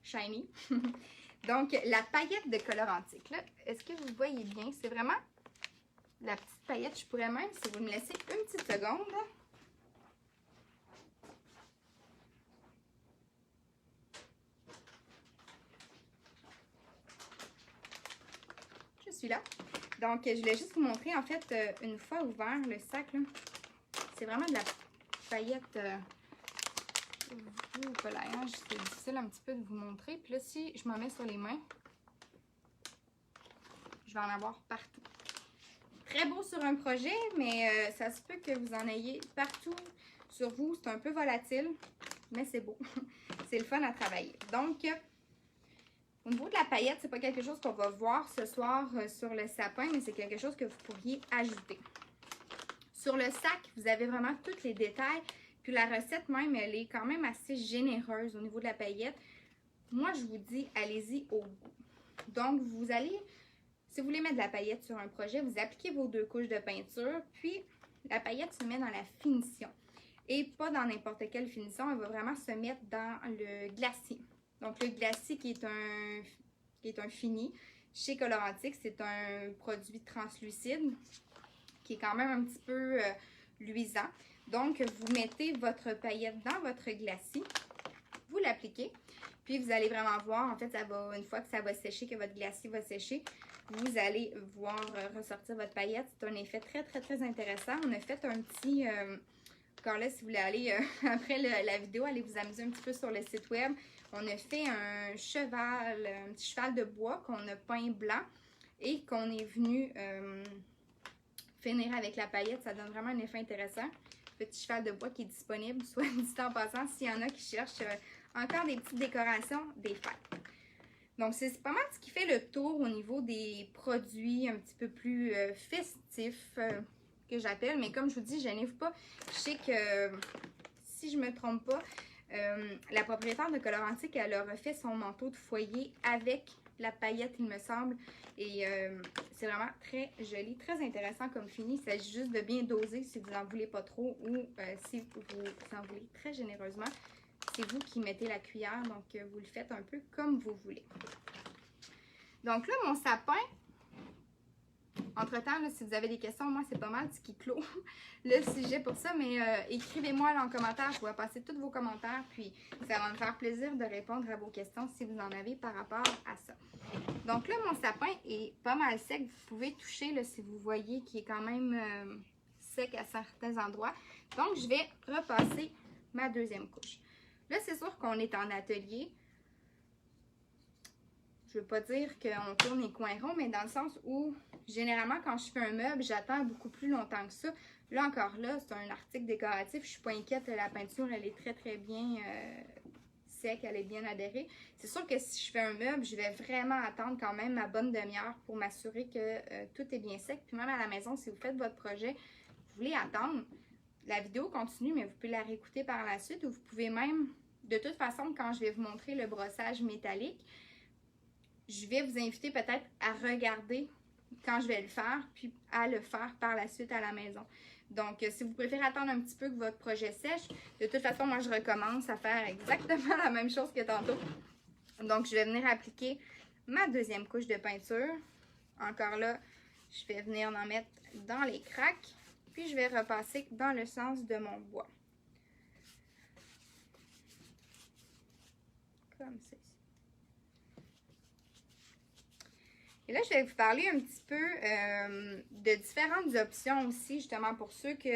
shiny. Donc, la paillette de color antique. Est-ce que vous voyez bien? C'est vraiment la petite paillette. Je pourrais même, si vous me laissez une petite seconde, je suis là. Donc, je voulais juste vous montrer, en fait, une fois ouvert le sac, c'est vraiment de la paillette. C'est difficile un petit peu de vous montrer. Puis là, si je m'en mets sur les mains, je vais en avoir partout. Très beau sur un projet, mais ça se peut que vous en ayez partout sur vous. C'est un peu volatile, mais c'est beau. C'est le fun à travailler. Donc, au niveau de la paillette, c'est pas quelque chose qu'on va voir ce soir sur le sapin, mais c'est quelque chose que vous pourriez ajouter. Sur le sac, vous avez vraiment tous les détails. Puis la recette même, elle est quand même assez généreuse au niveau de la paillette. Moi, je vous dis, allez-y au goût. Donc, vous allez, si vous voulez mettre de la paillette sur un projet, vous appliquez vos 2 couches de peinture, puis la paillette se met dans la finition. Et pas dans n'importe quelle finition, elle va vraiment se mettre dans le glacis. Donc, le glacis qui est un fini chez Colorantique, c'est un produit translucide qui est quand même un petit peu luisant. Donc, vous mettez votre paillette dans votre glacis, vous l'appliquez, puis vous allez vraiment voir, en fait, une fois que ça va sécher, que votre glacis va sécher, vous allez voir ressortir votre paillette. C'est un effet très, très, très intéressant. On a fait un petit... encore là, si vous voulez aller, après la vidéo, allez vous amuser un petit peu sur le site web. On a fait un petit cheval de bois qu'on a peint blanc et qu'on est venu finir avec la paillette. Ça donne vraiment un effet intéressant. Petit cheval de bois qui est disponible, soit dit en passant, s'il y en a qui cherchent encore des petites décorations des fêtes. Donc, c'est pas mal ce qui fait le tour au niveau des produits un petit peu plus festifs que j'appelle. Mais comme je vous dis, gênez-vous pas. Je sais que, si je me trompe pas, la propriétaire de Colorantique, elle a refait son manteau de foyer avec la paillette, il me semble. Et c'est vraiment très joli, très intéressant comme fini. Il s'agit juste de bien doser si vous n'en voulez pas trop ou si vous en voulez très généreusement. C'est vous qui mettez la cuillère, donc vous le faites un peu comme vous voulez. Donc là, mon sapin, entre-temps, là, si vous avez des questions, moi, c'est pas mal ce qui clôt le sujet pour ça, mais écrivez-moi en commentaire, je vais passer tous vos commentaires, puis ça va me faire plaisir de répondre à vos questions si vous en avez par rapport à ça. Donc là, mon sapin est pas mal sec, vous pouvez toucher là, si vous voyez qu'il est quand même sec à certains endroits. Donc, je vais repasser ma deuxième couche. Là, c'est sûr qu'on est en atelier. Je ne veux pas dire qu'on tourne les coins ronds, mais dans le sens où, généralement, quand je fais un meuble, j'attends beaucoup plus longtemps que ça. Là, encore là, c'est un article décoratif. Je ne suis pas inquiète. La peinture, elle est très, très bien sec. Elle est bien adhérée. C'est sûr que si je fais un meuble, je vais vraiment attendre quand même ma bonne demi-heure pour m'assurer que tout est bien sec. Puis même à la maison, si vous faites votre projet, vous voulez attendre. la vidéo continue, mais vous pouvez la réécouter par la suite ou vous pouvez même, de toute façon, quand je vais vous montrer le brossage métallique, je vais vous inviter peut-être à regarder quand je vais le faire, puis à le faire par la suite à la maison. Donc, si vous préférez attendre un petit peu que votre projet sèche, de toute façon, moi, je recommence à faire exactement la même chose que tantôt. Donc, je vais venir appliquer ma deuxième couche de peinture. Encore là, je vais venir en mettre dans les craques, puis je vais repasser dans le sens de mon bois. Comme ça. Et là, je vais vous parler un petit peu de différentes options aussi, justement pour ceux que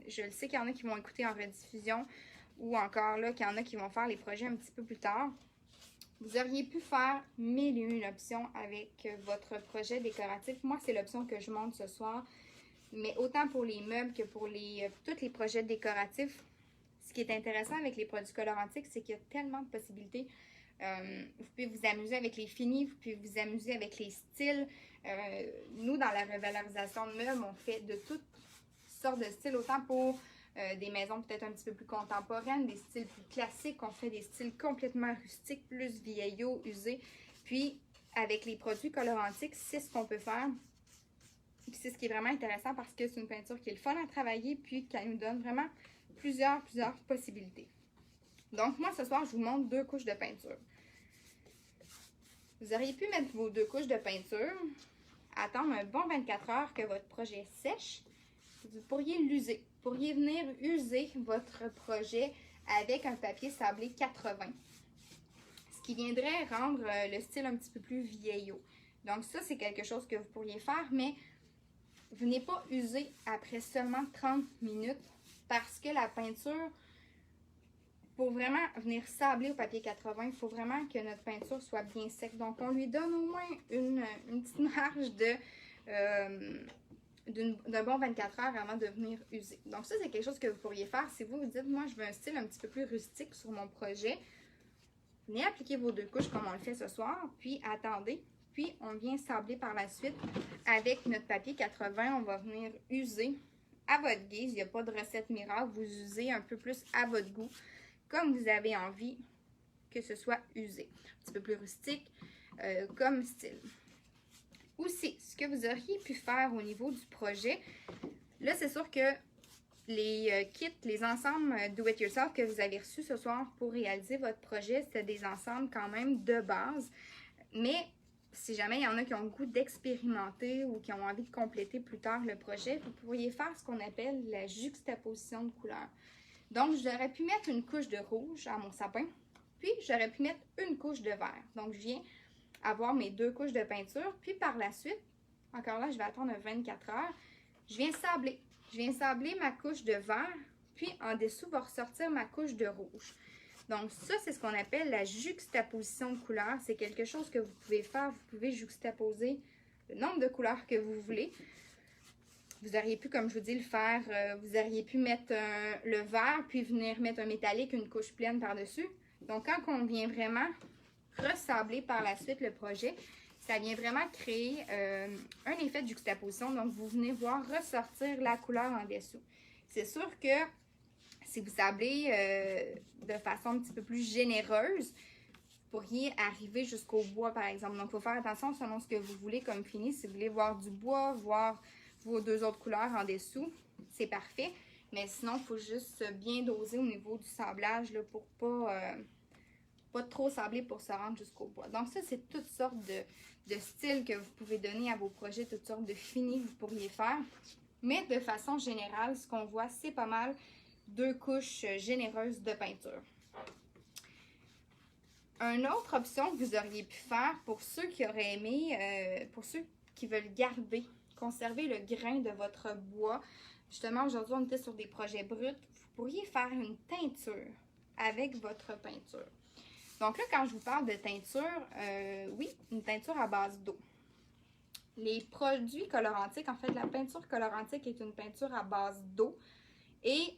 je le sais qu'il y en a qui vont écouter en rediffusion ou encore là qu'il y en a qui vont faire les projets un petit peu plus tard. Vous auriez pu faire 1001 options avec votre projet décoratif. Moi, c'est l'option que je montre ce soir, mais autant pour les meubles que pour tous les projets décoratifs. Ce qui est intéressant avec les produits colorantiques, c'est qu'il y a tellement de possibilités. Vous pouvez vous amuser avec les finis, vous pouvez vous amuser avec les styles. Nous, dans la revalorisation de meubles, on fait de toutes sortes de styles, autant pour des maisons peut-être un petit peu plus contemporaines, des styles plus classiques, on fait des styles complètement rustiques, plus vieillots, usés. Puis, avec les produits colorantiques, c'est ce qu'on peut faire. Puis c'est ce qui est vraiment intéressant parce que c'est une peinture qui est le fun à travailler, puis qui nous donne vraiment plusieurs possibilités. Donc, moi, ce soir, je vous montre 2 couches de peinture. Vous auriez pu mettre vos 2 couches de peinture, attendre un bon 24 heures que votre projet sèche. Vous pourriez l'user. Vous pourriez venir user votre projet avec un papier sablé 80. Ce qui viendrait rendre le style un petit peu plus vieillot. Donc, ça, c'est quelque chose que vous pourriez faire, mais venez pas user après seulement 30 minutes parce que la peinture, pour vraiment venir sabler au papier 80, il faut vraiment que notre peinture soit bien sec. Donc, on lui donne au moins une petite marge d'un bon 24 heures avant de venir user. Donc, ça, c'est quelque chose que vous pourriez faire. Si vous vous dites, moi, je veux un style un petit peu plus rustique sur mon projet, venez appliquer vos 2 couches comme on le fait ce soir, puis attendez. Puis, on vient sabler par la suite avec notre papier 80. On va venir user à votre guise. Il n'y a pas de recette miracle. Vous usez un peu plus à votre goût, comme vous avez envie que ce soit usé. Un petit peu plus rustique comme style. Aussi, ce que vous auriez pu faire au niveau du projet, là, c'est sûr que les kits, les ensembles do-it-yourself que vous avez reçus ce soir pour réaliser votre projet, c'était des ensembles quand même de base. Mais si jamais il y en a qui ont le goût d'expérimenter ou qui ont envie de compléter plus tard le projet, vous pourriez faire ce qu'on appelle la juxtaposition de couleurs. Donc, j'aurais pu mettre une couche de rouge à mon sapin, puis j'aurais pu mettre une couche de vert. Donc, je viens avoir mes 2 couches de peinture, puis par la suite, encore là, je vais attendre 24 heures, je viens sabler. Je viens sabler ma couche de vert, puis en dessous va ressortir ma couche de rouge. Donc, ça, c'est ce qu'on appelle la juxtaposition de couleurs. C'est quelque chose que vous pouvez faire. Vous pouvez juxtaposer le nombre de couleurs que vous voulez. Vous auriez pu, comme je vous dis, le faire. Vous auriez pu mettre le vert, puis venir mettre un métallique, une couche pleine par-dessus. Donc, quand on vient vraiment ressabler par la suite le projet, ça vient vraiment créer un effet de juxtaposition. Donc, vous venez voir ressortir la couleur en dessous. C'est sûr que si vous sablez de façon un petit peu plus généreuse, vous pourriez arriver jusqu'au bois, par exemple. Donc, il faut faire attention selon ce que vous voulez comme fini. Si vous voulez voir du bois, voir vos 2 autres couleurs en dessous, c'est parfait. Mais sinon, il faut juste bien doser au niveau du sablage là, pour pas trop sabler pour se rendre jusqu'au bois. Donc, ça, c'est toutes sortes de styles que vous pouvez donner à vos projets, toutes sortes de finis que vous pourriez faire. Mais de façon générale, ce qu'on voit, c'est pas mal 2 couches généreuses de peinture. Une autre option que vous auriez pu faire pour ceux qui auraient aimé, pour ceux qui veulent garder, conserver le grain de votre bois. Justement, aujourd'hui, on était sur des projets bruts. Vous pourriez faire une teinture avec votre peinture. Donc là, quand je vous parle de teinture, oui, une teinture à base d'eau. Les produits colorantiques, en fait, la peinture colorantique est une peinture à base d'eau et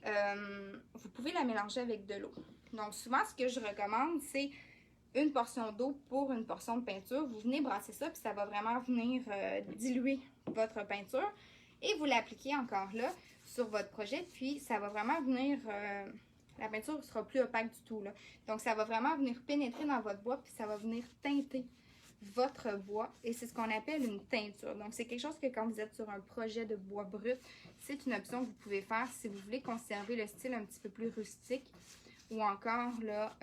vous pouvez la mélanger avec de l'eau. Donc souvent, ce que je recommande, c'est une portion d'eau pour une portion de peinture. Vous venez brasser ça, puis ça va vraiment venir diluer votre peinture. et vous l'appliquez encore là sur votre projet. Puis ça va vraiment venir, la peinture ne sera plus opaque du tout là. Donc ça va vraiment venir pénétrer dans votre bois puis ça va venir teinter votre bois et c'est ce qu'on appelle une teinture. Donc c'est quelque chose que quand vous êtes sur un projet de bois brut, c'est une option que vous pouvez faire si vous voulez conserver le style un petit peu plus rustique ou encore là,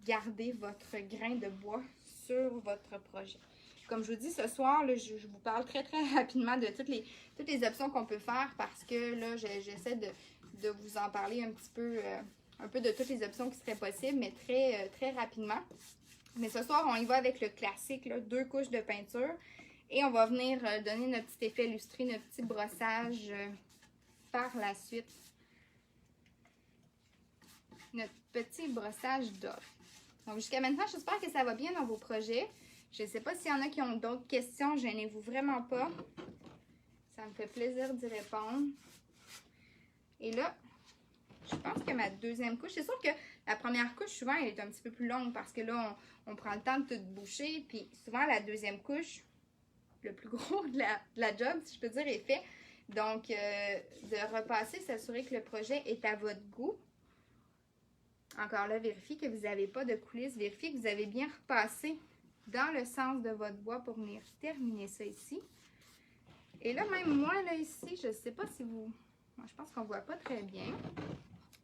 garder votre grain de bois sur votre projet. Comme je vous dis ce soir, là, je vous parle très rapidement de toutes les options qu'on peut faire parce que là, j'essaie de vous en parler un peu de toutes les options qui seraient possibles, mais très rapidement. Mais ce soir, on y va avec le classique, là, 2 couches de peinture. Et on va venir donner notre petit effet lustré, notre petit brossage par la suite. Notre petit brossage d'or. Donc jusqu'à maintenant, j'espère que ça va bien dans vos projets. Je ne sais pas s'il y en a qui ont d'autres questions, gênez-vous vraiment pas. Ça me fait plaisir d'y répondre. Et là, je pense que ma deuxième couche, c'est sûr que la première couche, souvent, elle est un petit peu plus longue parce que là, on prend le temps de tout boucher. Puis souvent, la deuxième couche, le plus gros de la job, si je peux dire, est fait. Donc, de repasser, s'assurer que le projet est à votre goût. Encore là, vérifiez que vous n'avez pas de coulisses. Vérifiez que vous avez bien repassé dans le sens de votre bois pour venir terminer ça ici. Et là, même moi, là, ici, je ne sais pas si vous... Moi, je pense qu'on ne voit pas très bien.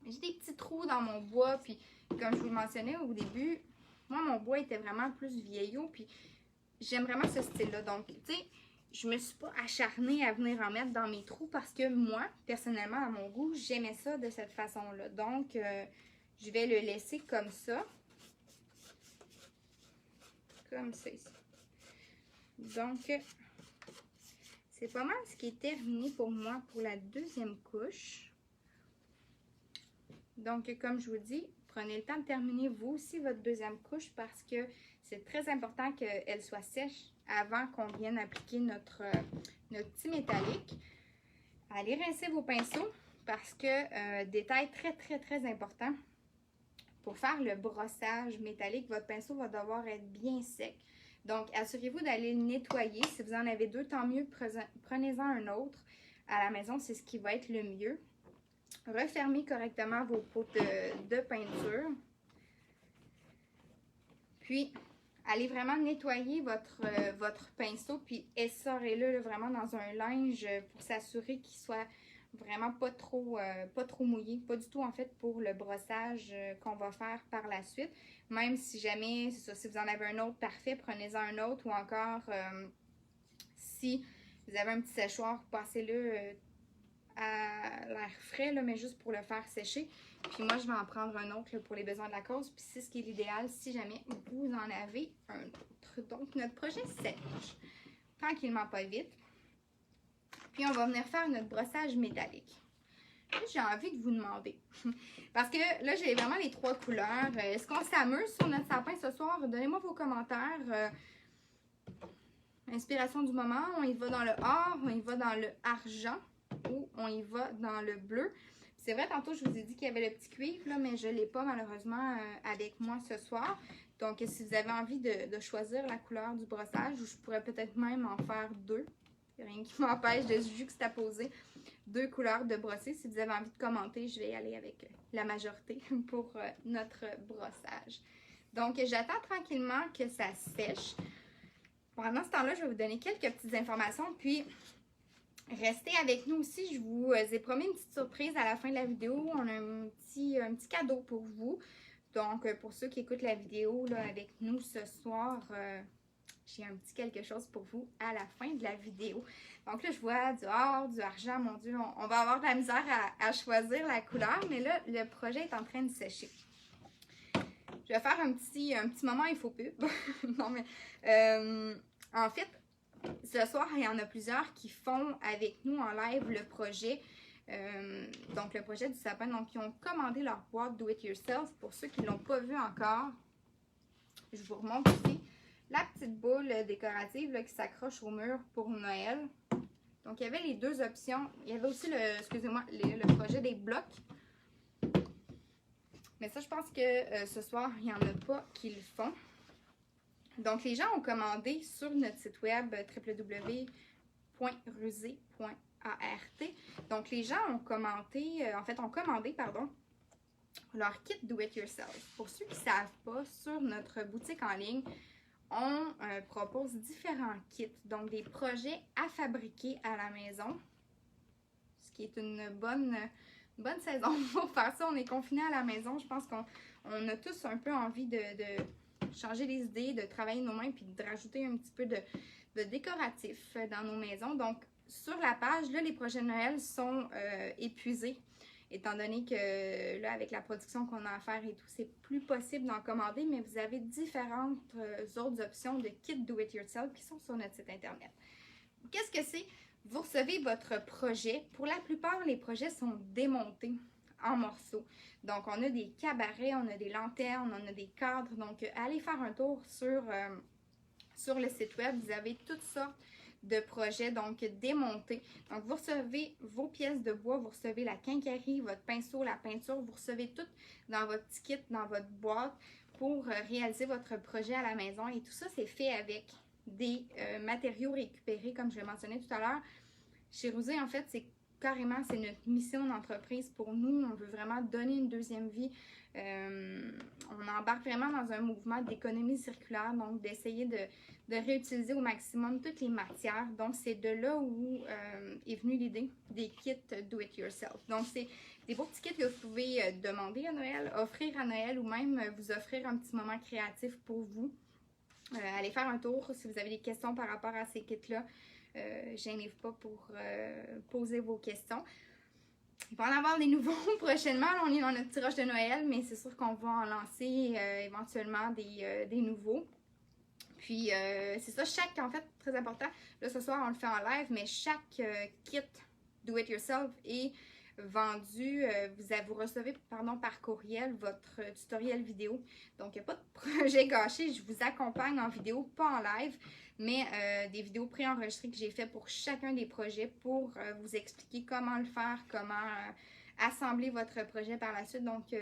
J'ai des petits trous dans mon bois, puis comme je vous le mentionnais au début, moi, mon bois était vraiment plus vieillot, puis j'aime vraiment ce style-là. Donc, tu sais, je me suis pas acharnée à venir en mettre dans mes trous parce que moi, personnellement, à mon goût, j'aimais ça de cette façon-là. Donc, je vais le laisser comme ça. Comme ça ici. Donc, c'est pas mal ce qui est terminé pour moi pour la deuxième couche. Donc, comme je vous dis, prenez le temps de terminer vous aussi votre deuxième couche parce que c'est très important qu'elle soit sèche avant qu'on vienne appliquer notre petit métallique. Allez rincer vos pinceaux parce que, détail très important, pour faire le brossage métallique, votre pinceau va devoir être bien sec. Donc, assurez-vous d'aller le nettoyer. Si vous en avez 2, tant mieux, prenez-en un autre. À la maison, c'est ce qui va être le mieux. Refermez correctement vos pots de peinture. Puis, allez vraiment nettoyer votre pinceau, puis essorez-le vraiment dans un linge pour s'assurer qu'il soit vraiment pas trop mouillé. Pas du tout, en fait, pour le brossage qu'on va faire par la suite. Même si jamais, c'est ça, si vous en avez un autre, parfait, prenez-en un autre. Ou encore, si vous avez un petit séchoir, passez-le à l'air frais, là, mais juste pour le faire sécher. Puis moi, je vais en prendre un autre là, pour les besoins de la cause. Puis c'est ce qui est l'idéal si jamais vous en avez un autre. Donc, notre projet sèche. Tranquillement, pas vite. Puis on va venir faire notre brossage métallique. J'ai envie de vous demander, parce que là, j'ai vraiment les 3 couleurs. Est-ce qu'on s'amuse sur notre sapin ce soir? Donnez-moi vos commentaires. Inspiration du moment, on y va dans le or, on y va dans le argent ou on y va dans le bleu. C'est vrai, tantôt, je vous ai dit qu'il y avait le petit cuivre, là, mais je ne l'ai pas malheureusement avec moi ce soir. Donc, si vous avez envie de choisir la couleur du brossage, je pourrais peut-être même en faire 2. Il n'y a rien qui m'empêche de juxtaposer 2 couleurs de brosser. Si vous avez envie de commenter, je vais y aller avec la majorité pour notre brossage. Donc, j'attends tranquillement que ça sèche. Pendant ce temps-là, je vais vous donner quelques petites informations. Puis, restez avec nous aussi. Je vous ai promis une petite surprise à la fin de la vidéo. On a un petit cadeau pour vous. Donc, pour ceux qui écoutent la vidéo là, avec nous ce soir... j'ai un petit quelque chose pour vous à la fin de la vidéo. Donc là, je vois du or, du argent. Mon Dieu, on va avoir de la misère à choisir la couleur. Mais là, le projet est en train de sécher. Je vais faire un petit moment infopub. Non, mais en fait, ce soir, il y en a plusieurs qui font avec nous en live le projet. Donc, le projet du sapin. Donc, ils ont commandé leur boîte Do It Yourself. Pour ceux qui ne l'ont pas vu encore, je vous remonte ici. La petite boule décorative là, qui s'accroche au mur pour Noël. Donc, il y avait les 2 options. Il y avait aussi le projet des blocs. Mais ça, je pense que ce soir, il n'y en a pas qui le font. Donc, les gens ont commandé sur notre site web www.rusé.com A-R-T. Donc, les gens ont commenté, ont commandé, pardon, leur kit Do It Yourself. Pour ceux qui ne savent pas, sur notre boutique en ligne, on propose différents kits, donc des projets à fabriquer à la maison, ce qui est une bonne saison pour faire ça. On est confinés à la maison, je pense qu'on a tous un peu envie de changer les idées, de travailler nos mains, puis de rajouter un petit peu de décoratif dans nos maisons. Donc, sur la page, là, les projets de Noël sont épuisés, étant donné que là, avec la production qu'on a à faire et tout, c'est plus possible d'en commander, mais vous avez différentes autres options de kits Do-It-Yourself qui sont sur notre site internet. Qu'est-ce que c'est? Vous recevez votre projet. Pour la plupart, les projets sont démontés en morceaux. Donc, on a des cabarets, on a des lanternes, on a des cadres. Donc, allez faire un tour sur le site web. Vous avez toutes sortes de projets, donc démontés. Donc, vous recevez vos pièces de bois, vous recevez la quincaillerie, votre pinceau, la peinture. Vous recevez tout dans votre petit kit, dans votre boîte pour réaliser votre projet à la maison. Et tout ça, c'est fait avec des matériaux récupérés, comme je l'ai mentionné tout à l'heure. Chez Rosé, en fait, c'est notre mission d'entreprise pour nous. On veut vraiment donner une deuxième vie. On embarque vraiment dans un mouvement d'économie circulaire, donc d'essayer de réutiliser au maximum toutes les matières. Donc, c'est de là où est venue l'idée des kits Do-It-Yourself. Donc, c'est des beaux petits kits que vous pouvez demander à Noël, offrir à Noël ou même vous offrir un petit moment créatif pour vous. Allez faire un tour si vous avez des questions par rapport à ces kits-là. Gênez-vous pas pour poser vos questions. Il va en avoir des nouveaux prochainement. Là, on est dans notre tirage de Noël, mais c'est sûr qu'on va en lancer éventuellement des nouveaux. Puis, c'est ça, en fait, très important. Là, ce soir, on le fait en live, mais chaque kit Do-It-Yourself est vendu. Vous recevez par courriel votre tutoriel vidéo. Donc, il n'y a pas de projet gâché. Je vous accompagne en vidéo, pas en live, mais des vidéos préenregistrées que j'ai fait pour chacun des projets pour vous expliquer comment le faire, comment assembler votre projet par la suite. Donc,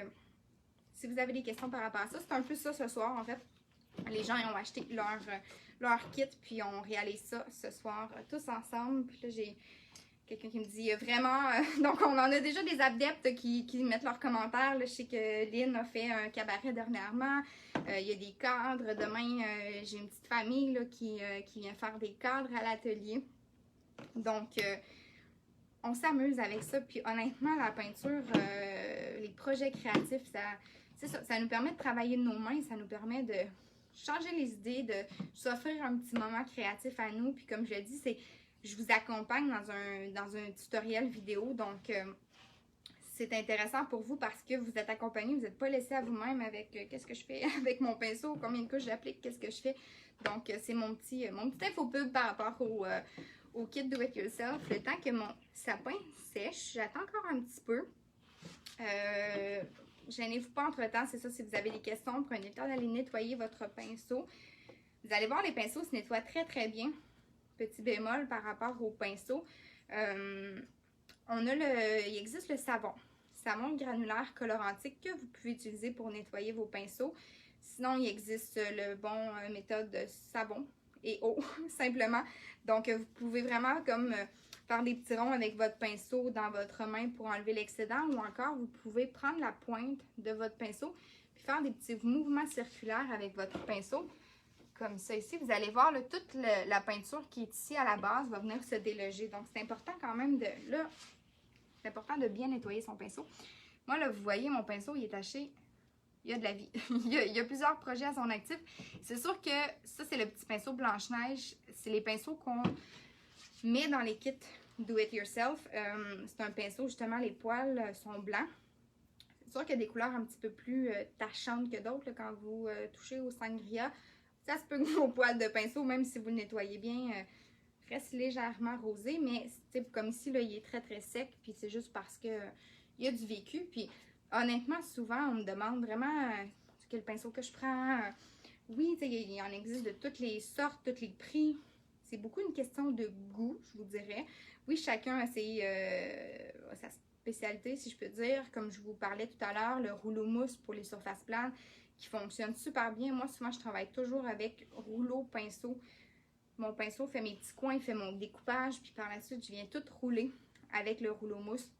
si vous avez des questions par rapport à ça, c'est un peu ça ce soir, en fait. Les gens ont acheté leur kit, puis on réalise ça ce soir tous ensemble. Puis là, j'ai quelqu'un qui me dit vraiment... donc, on en a déjà des adeptes qui mettent leurs commentaires. Là, je sais que Lynn a fait un cabaret dernièrement. Il y a des cadres. Demain, j'ai une petite famille là, qui vient faire des cadres à l'atelier. Donc, on s'amuse avec ça. Puis honnêtement, la peinture, les projets créatifs, ça nous permet de travailler de nos mains. Ça nous permet de changer les idées, de s'offrir un petit moment créatif à nous. Puis comme je l'ai dit, je vous accompagne dans un tutoriel vidéo. Donc, c'est intéressant pour vous parce que vous êtes accompagné, vous n'êtes pas laissé à vous-même avec qu'est-ce que je fais avec mon pinceau, combien de couches j'applique, qu'est-ce que je fais. Donc, c'est mon petit info pub par rapport au kit Do It Yourself. Le temps que mon sapin sèche, j'attends encore un petit peu. Gênez-vous pas entre-temps, c'est ça, si vous avez des questions, prenez le temps d'aller nettoyer votre pinceau. Vous allez voir, les pinceaux se nettoient très très bien. Petit bémol par rapport au pinceau. Il existe le savon granulaire colorantique que vous pouvez utiliser pour nettoyer vos pinceaux. Sinon, il existe le bon méthode de savon et eau, simplement. Donc, vous pouvez vraiment comme faire des petits ronds avec votre pinceau dans votre main pour enlever l'excédent, ou encore, vous pouvez prendre la pointe de votre pinceau puis faire des petits mouvements circulaires avec votre pinceau. Comme ça ici, vous allez voir, là, toute la peinture qui est ici à la base va venir se déloger. Donc, c'est important quand même c'est important de bien nettoyer son pinceau. Moi, là, vous voyez, mon pinceau, il est taché. Il y a de la vie. il y a plusieurs projets à son actif. C'est sûr que ça, c'est le petit pinceau Blanche-Neige. C'est les pinceaux qu'on met dans les kits Do It Yourself. C'est un pinceau, justement, les poils sont blancs. C'est sûr qu'il y a des couleurs un petit peu plus tachantes que d'autres quand vous touchez au sangria. Ça se peut que vos poils de pinceau, même si vous le nettoyez bien, restent légèrement rosés. Mais comme ici, là, il est très très sec. Puis c'est juste parce que il y a du vécu. Puis honnêtement, souvent, on me demande vraiment quel pinceau que je prends. Oui, il y en existe de toutes les sortes, tous les prix. C'est beaucoup une question de goût, je vous dirais. Oui, chacun a sa spécialité, si je peux dire. Comme je vous parlais tout à l'heure, le rouleau mousse pour les surfaces planes qui fonctionne super bien. Moi, souvent, je travaille toujours avec rouleau, pinceau mon pinceau fait mes petits coins, il fait mon découpage, puis par la suite, je viens tout rouler avec le rouleau mousse.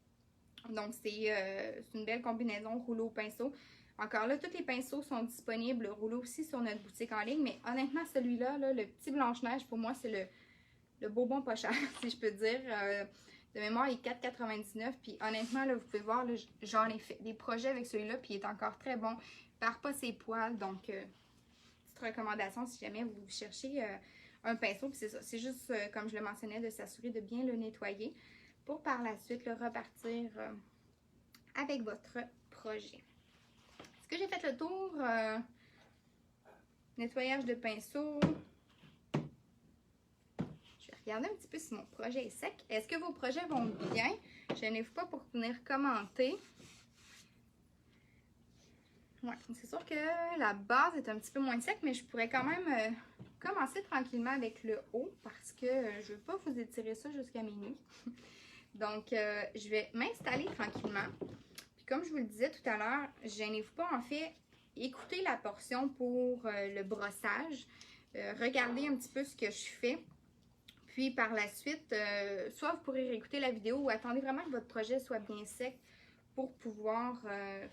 Donc, c'est une belle combinaison rouleau-pinceau. Encore là, tous les pinceaux sont disponibles, le rouleau aussi sur notre boutique en ligne, mais honnêtement, celui-là, le petit Blanche-Neige, pour moi, c'est le bonbon pas cher, si je peux dire. De mémoire, il est 4,99$, puis honnêtement, là, vous pouvez voir, j'en ai fait des projets avec celui-là, puis il est encore très bon. Il perd pas ses poils, donc, petite recommandation si jamais vous cherchez un pinceau, puis c'est ça, c'est juste, comme je le mentionnais, de s'assurer de bien le nettoyer pour par la suite le repartir avec votre projet. Est-ce que j'ai fait le tour? Nettoyage de pinceau. Je vais regarder un petit peu si mon projet est sec. Est-ce que vos projets vont bien? Gênez-vous pas pour venir commenter. Ouais, c'est sûr que la base est un petit peu moins sec, mais je pourrais quand même commencer tranquillement avec le haut parce que je ne veux pas vous étirer ça jusqu'à minuit. Donc, je vais m'installer tranquillement. Puis comme je vous le disais tout à l'heure, gênez-vous pas, en fait, écoutez la portion pour le brossage. Regardez un petit peu ce que je fais. Puis par la suite, soit vous pourrez réécouter la vidéo ou attendez vraiment que votre projet soit bien sec pour pouvoir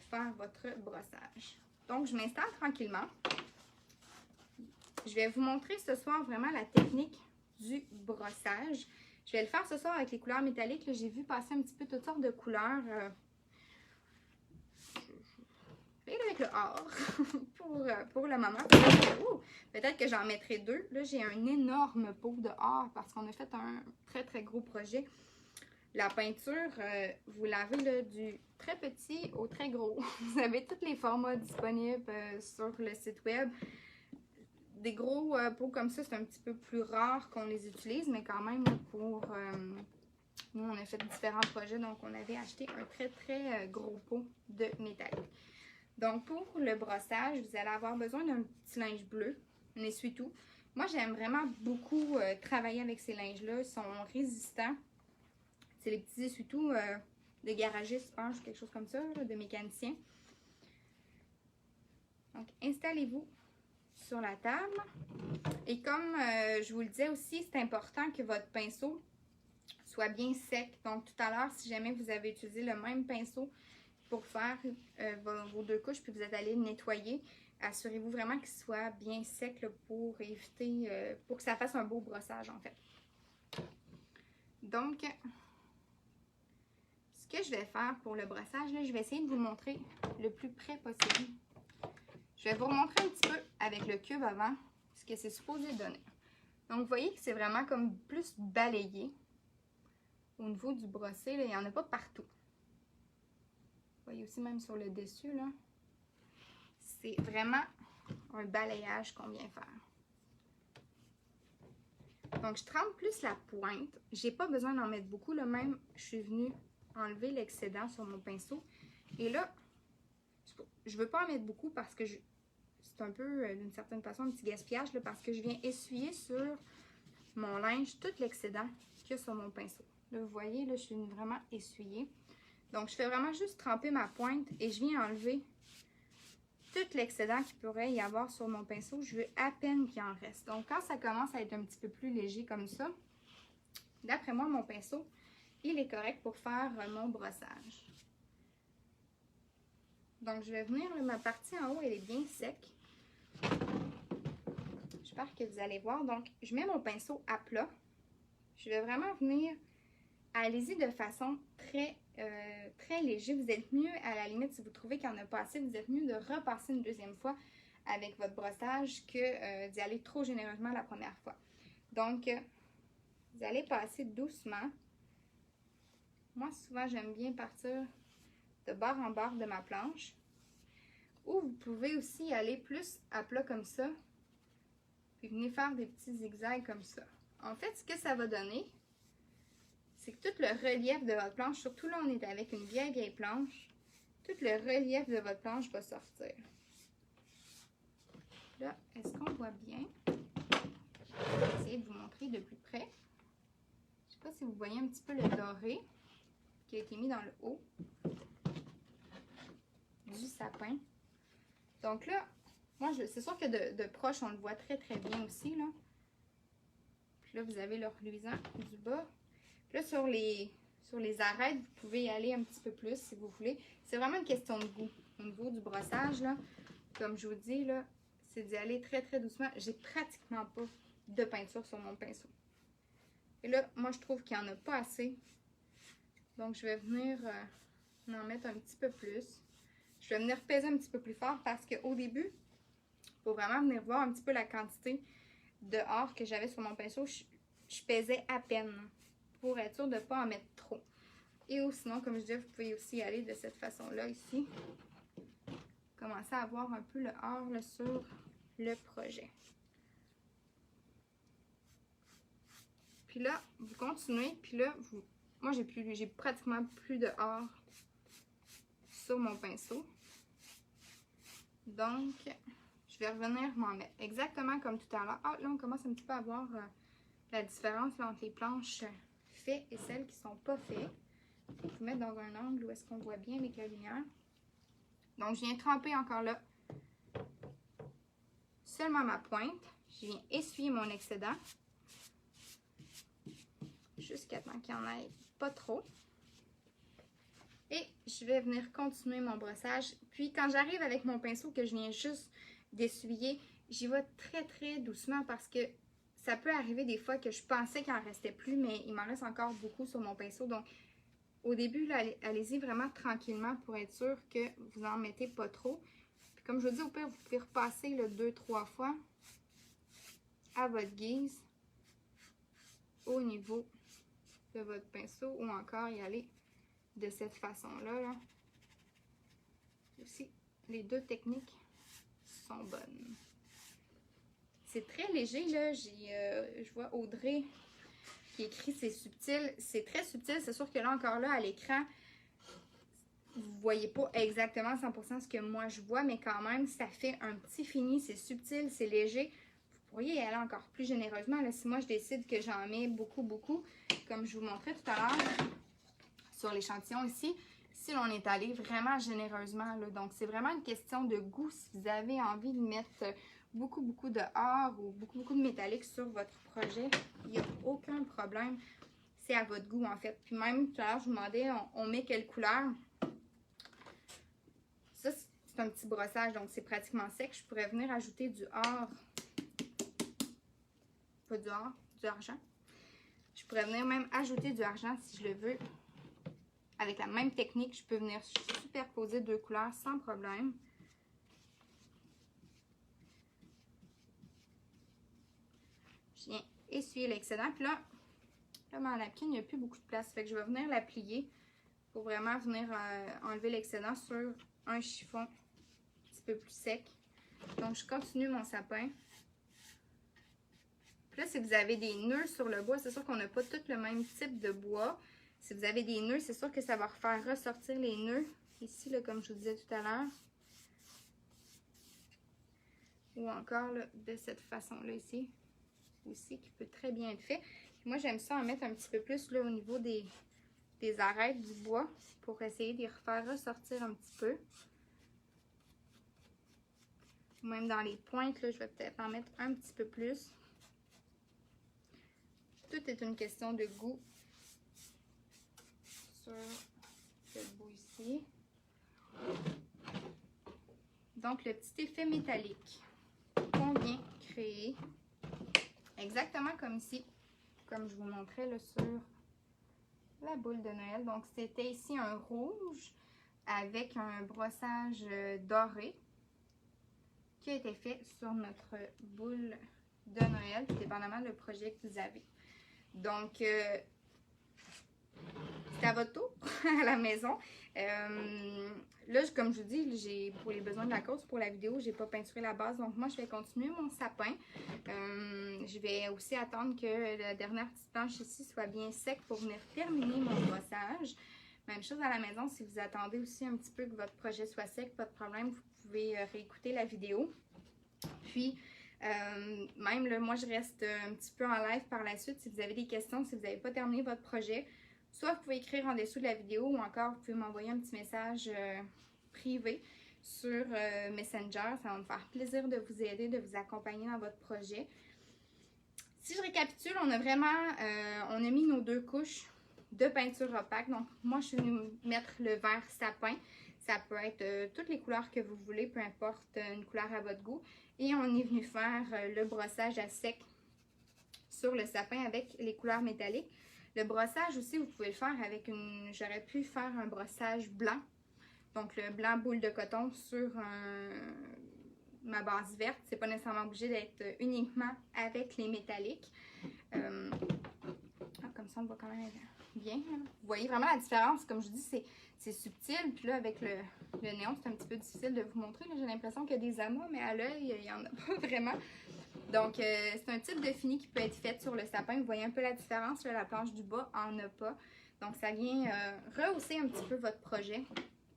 faire votre brossage. Donc, je m'installe tranquillement. Je vais vous montrer ce soir vraiment la technique du brossage. Je vais le faire ce soir avec les couleurs métalliques. J'ai vu passer un petit peu toutes sortes de couleurs. Je vais avec le or pour le moment. Peut-être que j'en mettrai deux. Là, j'ai un énorme pot de or parce qu'on a fait un très, très gros projet. La peinture, vous l'avez là, du très petit au très gros. Vous avez tous les formats disponibles sur le site web. Des gros pots comme ça, c'est un petit peu plus rare qu'on les utilise, mais quand même, pour... nous, on a fait différents projets, donc on avait acheté un très, très gros pot de métal. Donc, pour le brossage, vous allez avoir besoin d'un petit linge bleu, un essuie-tout. Moi, j'aime vraiment beaucoup travailler avec ces linges-là. Ils sont résistants. C'est les petits essuie-tout de garagistes, je pense, quelque chose comme ça, là, de mécaniciens. Donc, installez-vous sur la table. Et comme je vous le disais aussi, c'est important que votre pinceau soit bien sec. Donc, tout à l'heure, si jamais vous avez utilisé le même pinceau pour faire vos deux couches, puis vous êtes allé le nettoyer, assurez-vous vraiment qu'il soit bien sec là, pour éviter, pour que ça fasse un beau brossage en fait. Donc, ce que je vais faire pour le brossage, là, je vais essayer de vous montrer le plus près possible. Je vais vous montrer un petit peu avec le cube avant ce que c'est supposé donner. Donc, vous voyez que c'est vraiment comme plus balayé au niveau du brossé. Là, il n'y en a pas partout. Vous voyez aussi même sur le dessus, là. C'est vraiment un balayage qu'on vient faire. Donc, je trempe plus la pointe. J'ai pas besoin d'en mettre beaucoup. Là, même, je suis venue enlever l'excédent sur mon pinceau. Et là, je veux pas en mettre beaucoup parce que c'est un peu, d'une certaine façon, un petit gaspillage là, parce que je viens essuyer sur mon linge tout l'excédent qu'il y a sur mon pinceau. Là, vous voyez, là, je suis venue vraiment essuyer. Donc, je fais vraiment juste tremper ma pointe et je viens enlever tout l'excédent qu'il pourrait y avoir sur mon pinceau. Je veux à peine qu'il en reste. Donc, quand ça commence à être un petit peu plus léger comme ça, d'après moi, mon pinceau, il est correct pour faire mon brossage. Donc, je vais venir, là, ma partie en haut, elle est bien sec. J'espère que vous allez voir. Donc, je mets mon pinceau à plat. Je vais vraiment venir, allez-y de façon très léger. Vous êtes mieux, à la limite, si vous trouvez qu'il n'y en a pas assez, vous êtes mieux de repasser une deuxième fois avec votre brossage que d'y aller trop généreusement la première fois. Donc, vous allez passer doucement. Moi, souvent, j'aime bien partir de bord en bord de ma planche. Ou vous pouvez aussi aller plus à plat comme ça. Puis venez faire des petits zigzags comme ça. En fait, ce que ça va donner, c'est que tout le relief de votre planche, surtout là, on est avec une vieille planche, tout le relief de votre planche va sortir. Là, est-ce qu'on voit bien? Je vais essayer de vous montrer de plus près. Je ne sais pas si vous voyez un petit peu le doré qui a été mis dans le haut du sapin. Donc là, moi, c'est sûr que de proche, on le voit très très bien aussi, là. Puis là, vous avez le reluisant du bas. Puis là, sur les arêtes, vous pouvez y aller un petit peu plus si vous voulez. C'est vraiment une question de goût. Au niveau du brossage, là, comme je vous dis, là, c'est d'y aller très, très doucement. J'ai pratiquement pas de peinture sur mon pinceau. Et là, moi, je trouve qu'il n'y en a pas assez. Donc, je vais venir en mettre un petit peu plus. Je vais venir peser un petit peu plus fort parce qu'au début, il faut vraiment venir voir un petit peu la quantité de or que j'avais sur mon pinceau. Je pesais à peine pour être sûre de ne pas en mettre trop. Et sinon, comme je disais, vous pouvez aussi y aller de cette façon-là ici. Commencer à avoir un peu le or là, sur le projet. Puis là, vous continuez, puis là, moi j'ai pratiquement plus de or sur mon pinceau. Donc, je vais revenir m'en mettre exactement comme tout à l'heure. Ah, là, on commence un petit peu à voir la différence là, entre les planches faites et celles qui ne sont pas faites. Je vais vous mettre dans un angle où est-ce qu'on voit bien avec la lumière. Donc, je viens tremper encore là seulement ma pointe. Je viens essuyer mon excédent jusqu'à temps qu'il n'y en ait pas trop. Et je vais venir continuer mon brossage. Puis, quand j'arrive avec mon pinceau que je viens juste d'essuyer, j'y vais très, très doucement parce que ça peut arriver des fois que je pensais qu'il en restait plus, mais il m'en reste encore beaucoup sur mon pinceau. Donc, au début, allez-y vraiment tranquillement pour être sûr que vous n'en mettez pas trop. Puis comme je vous dis, au pire, vous pouvez repasser 2-3 fois à votre guise au niveau de votre pinceau ou encore y aller de cette façon-là. Là. Aussi, les deux techniques sont bonnes. C'est très léger, là. Je vois Audrey qui écrit c'est subtil. C'est très subtil. C'est sûr que là, encore là, à l'écran, vous voyez pas exactement 100% ce que moi je vois, mais quand même, ça fait un petit fini. C'est subtil, c'est léger. Vous pourriez y aller encore plus généreusement. Là, si moi, je décide que j'en mets beaucoup, beaucoup, comme je vous montrais tout à l'heure sur l'échantillon ici, si l'on est allé vraiment généreusement. Là. Donc, c'est vraiment une question de goût. Si vous avez envie de mettre beaucoup, beaucoup de or ou beaucoup, beaucoup de métallique sur votre projet, il n'y a aucun problème. C'est à votre goût, en fait. Puis même, tout à l'heure, je vous demandais, on met quelle couleur? Ça, c'est un petit brossage, donc c'est pratiquement sec. Je pourrais venir ajouter du or. Pas du or, du argent. Je pourrais venir même ajouter du argent si je le veux. Avec la même technique, je peux venir superposer deux couleurs sans problème. Je viens essuyer l'excédent. Puis là, ma napkin, il n'y a plus beaucoup de place. Fait que je vais venir la plier pour vraiment venir enlever l'excédent sur un chiffon un petit peu plus sec. Donc, je continue mon sapin. Puis là, si vous avez des nœuds sur le bois, c'est sûr qu'on n'a pas tous le même type de bois. Si vous avez des nœuds, c'est sûr que ça va faire ressortir les nœuds. Ici, là, comme je vous disais tout à l'heure. Ou encore là, de cette façon-là ici. Aussi, qui peut très bien être fait. Puis moi, j'aime ça en mettre un petit peu plus là, au niveau des arêtes du bois pour essayer de les refaire ressortir un petit peu. Même dans les pointes, là, je vais peut-être en mettre un petit peu plus. Tout est une question de goût sur ce bout ici. Donc, le petit effet métallique qu'on vient créer, exactement comme ici, comme je vous montrais là, sur la boule de Noël. Donc, c'était ici un rouge avec un brossage doré qui a été fait sur notre boule de Noël, tout dépendamment du projet que vous avez. Donc, c'est à votre tour à la maison. Là, comme je vous dis, pour les besoins de la cause, pour la vidéo, j'ai pas peinturé la base. Donc, moi, je vais continuer mon sapin. Je vais aussi attendre que la dernière petite planche ici soit bien sec pour venir terminer mon brossage. Même chose à la maison, si vous attendez aussi un petit peu que votre projet soit sec, pas de problème, vous pouvez réécouter la vidéo. Puis, même là, moi, je reste un petit peu en live par la suite. Si vous avez des questions, si vous n'avez pas terminé votre projet, soit vous pouvez écrire en dessous de la vidéo ou encore vous pouvez m'envoyer un petit message privé sur Messenger. Ça va me faire plaisir de vous aider, de vous accompagner dans votre projet. Si je récapitule, on a vraiment, on a mis nos 2 couches de peinture opaque. Donc, moi, je suis venue mettre le vert sapin. Ça peut être toutes les couleurs que vous voulez, peu importe une couleur à votre goût. Et on est venu faire le brossage à sec sur le sapin avec les couleurs métalliques. Le brossage aussi, vous pouvez le faire avec une... J'aurais pu faire un brossage blanc. Donc, le blanc boule de coton sur ma base verte. C'est pas nécessairement obligé d'être uniquement avec les métalliques. Comme ça, on le voit quand même bien. Là. Vous voyez vraiment la différence. Comme je dis, c'est subtil. Puis là, avec le néon, c'est un petit peu difficile de vous montrer. J'ai l'impression qu'il y a des amas, mais à l'œil, il n'y en a pas vraiment. Donc, c'est un type de fini qui peut être fait sur le sapin. Vous voyez un peu la différence. Là, la planche du bas en a pas. Donc, ça vient rehausser un petit peu votre projet.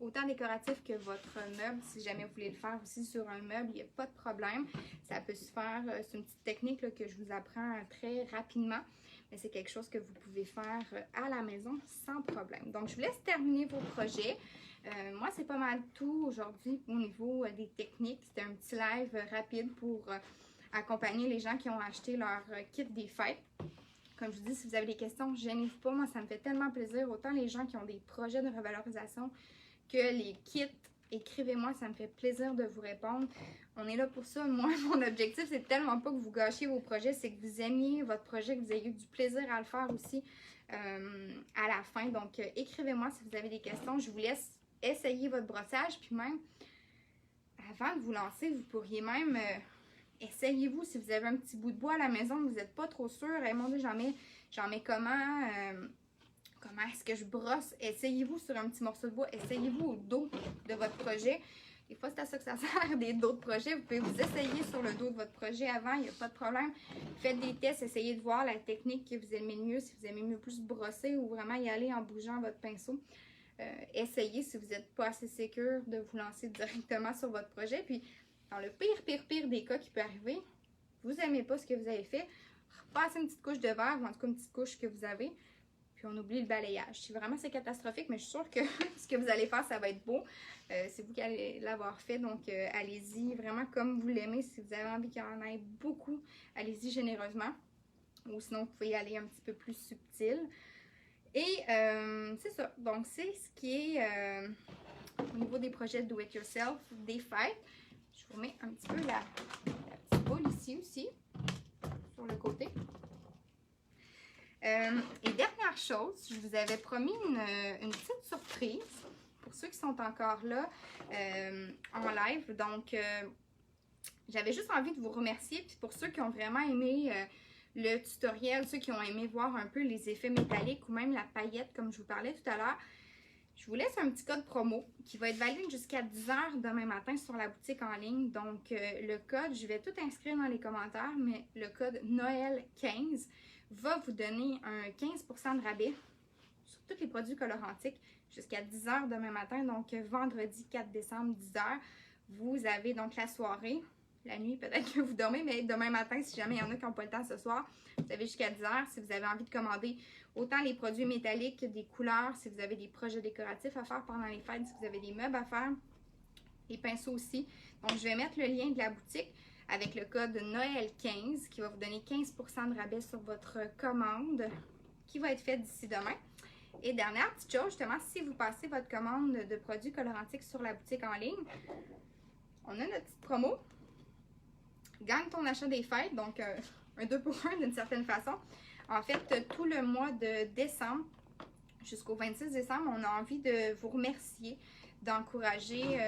Autant décoratif que votre meuble. Si jamais vous voulez le faire aussi sur un meuble, il n'y a pas de problème. Ça peut se faire. C'est une petite technique là, que je vous apprends très rapidement. Mais c'est quelque chose que vous pouvez faire à la maison sans problème. Donc, je vous laisse terminer vos projets. Moi, c'est pas mal tout aujourd'hui au niveau des techniques. C'était un petit live rapide pour accompagner les gens qui ont acheté leur kit des fêtes. Comme je vous dis, si vous avez des questions, gênez-vous pas. Moi, ça me fait tellement plaisir. Autant les gens qui ont des projets de revalorisation que les kits. Écrivez-moi, ça me fait plaisir de vous répondre. On est là pour ça. Moi, mon objectif, c'est tellement pas que vous gâchiez vos projets, c'est que vous aimiez votre projet, que vous ayez eu du plaisir à le faire aussi à la fin. Donc, écrivez-moi si vous avez des questions. Je vous laisse essayer votre brossage. Puis même, avant de vous lancer, vous pourriez même... essayez-vous si vous avez un petit bout de bois à la maison, vous n'êtes pas trop sûr. Hey, mon Dieu, j'en mets comment? Comment est-ce que je brosse? Essayez-vous sur un petit morceau de bois. Essayez-vous au dos de votre projet. Des fois, c'est à ça que ça sert, des dos de projet. Vous pouvez vous essayer sur le dos de votre projet avant, il n'y a pas de problème. Faites des tests, essayez de voir la technique que vous aimez le mieux, si vous aimez mieux plus brosser ou vraiment y aller en bougeant votre pinceau. Essayez si vous n'êtes pas assez sécure de vous lancer directement sur votre projet. Puis, dans le pire des cas qui peut arriver, vous n'aimez pas ce que vous avez fait, repassez une petite couche de verre, ou en tout cas une petite couche que vous avez, puis on oublie le balayage. Si vraiment c'est catastrophique, mais je suis sûre que ce que vous allez faire, ça va être beau. C'est vous qui allez l'avoir fait, donc allez-y vraiment comme vous l'aimez. Si vous avez envie qu'il y en ait beaucoup, allez-y généreusement. Ou sinon, vous pouvez y aller un petit peu plus subtil. Et c'est ça. Donc, c'est ce qui est au niveau des projets Do It Yourself, des fêtes. Je vous mets un petit peu la petite boule ici aussi, sur le côté. Et dernière chose, je vous avais promis une petite surprise pour ceux qui sont encore là en live. Donc, j'avais juste envie de vous remercier. Puis pour ceux qui ont vraiment aimé le tutoriel, ceux qui ont aimé voir un peu les effets métalliques ou même la paillette comme je vous parlais tout à l'heure, je vous laisse un petit code promo qui va être valide jusqu'à 10 h demain matin sur la boutique en ligne. Donc, le code, je vais tout inscrire dans les commentaires, mais le code Noël15 va vous donner un 15 % de rabais sur tous les produits colorantiques jusqu'à 10 h demain matin. Donc, vendredi 4 décembre, 10 h. Vous avez donc la soirée. La nuit, peut-être que vous dormez, mais demain matin, si jamais il y en a qui n'ont pas le temps ce soir, vous avez jusqu'à 10 h. Si vous avez envie de commander autant les produits métalliques, des couleurs, si vous avez des projets décoratifs à faire pendant les fêtes, si vous avez des meubles à faire, les pinceaux aussi. Donc, je vais mettre le lien de la boutique avec le code Noël15 qui va vous donner 15 % de rabais sur votre commande qui va être faite d'ici demain. Et dernière petite chose, justement, si vous passez votre commande de produits colorantiques sur la boutique en ligne, on a notre petite promo. Gagne ton achat des fêtes, donc un 2 pour 1 d'une certaine façon. En fait, tout le mois de décembre jusqu'au 26 décembre, on a envie de vous remercier, d'encourager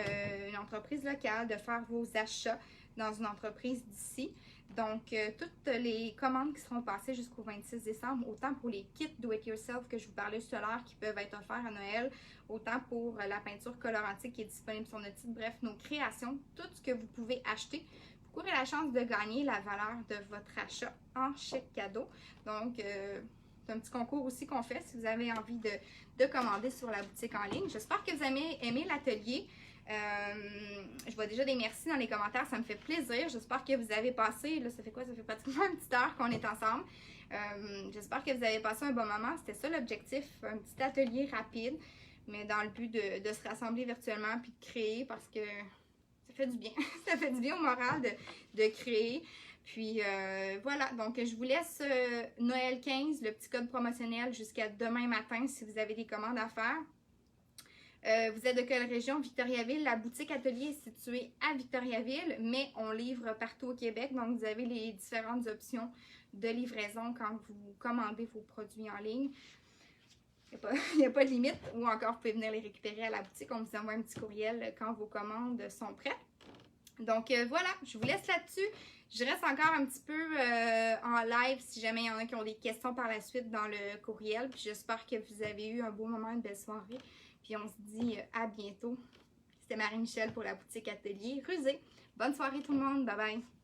une entreprise locale, de faire vos achats dans une entreprise d'ici. Donc, toutes les commandes qui seront passées jusqu'au 26 décembre, autant pour les kits Do-It-Yourself que je vous parlais tout à l'heure qui peuvent être offerts à Noël, autant pour la peinture colorantique qui est disponible sur notre site, bref, nos créations, tout ce que vous pouvez acheter. Vous courez la chance de gagner la valeur de votre achat en chèque cadeau. Donc, c'est un petit concours aussi qu'on fait si vous avez envie de commander sur la boutique en ligne. J'espère que vous avez aimé l'atelier. Je vois déjà des merci dans les commentaires, ça me fait plaisir. J'espère que vous avez passé, là ça fait quoi? Ça fait pratiquement une petite heure qu'on est ensemble. J'espère que vous avez passé un bon moment. C'était ça l'objectif, un petit atelier rapide, mais dans le but de se rassembler virtuellement puis de créer parce que ça fait du bien. Ça fait du bien au moral de créer. Puis voilà, donc je vous laisse Noël 15, le petit code promotionnel jusqu'à demain matin si vous avez des commandes à faire. Vous êtes de quelle région? Victoriaville. La boutique atelier est située à Victoriaville, mais on livre partout au Québec. Donc, vous avez les différentes options de livraison quand vous commandez vos produits en ligne. Il n'y a pas de limite. Ou encore, vous pouvez venir les récupérer à la boutique. On vous envoie un petit courriel quand vos commandes sont prêtes. Donc, voilà, je vous laisse là-dessus. Je reste encore un petit peu en live si jamais il y en a qui ont des questions par la suite dans le courriel. Puis j'espère que vous avez eu un beau moment, une belle soirée. Puis on se dit à bientôt. C'était Marie-Michel pour la boutique Atelier Rusé. Bonne soirée tout le monde. Bye bye.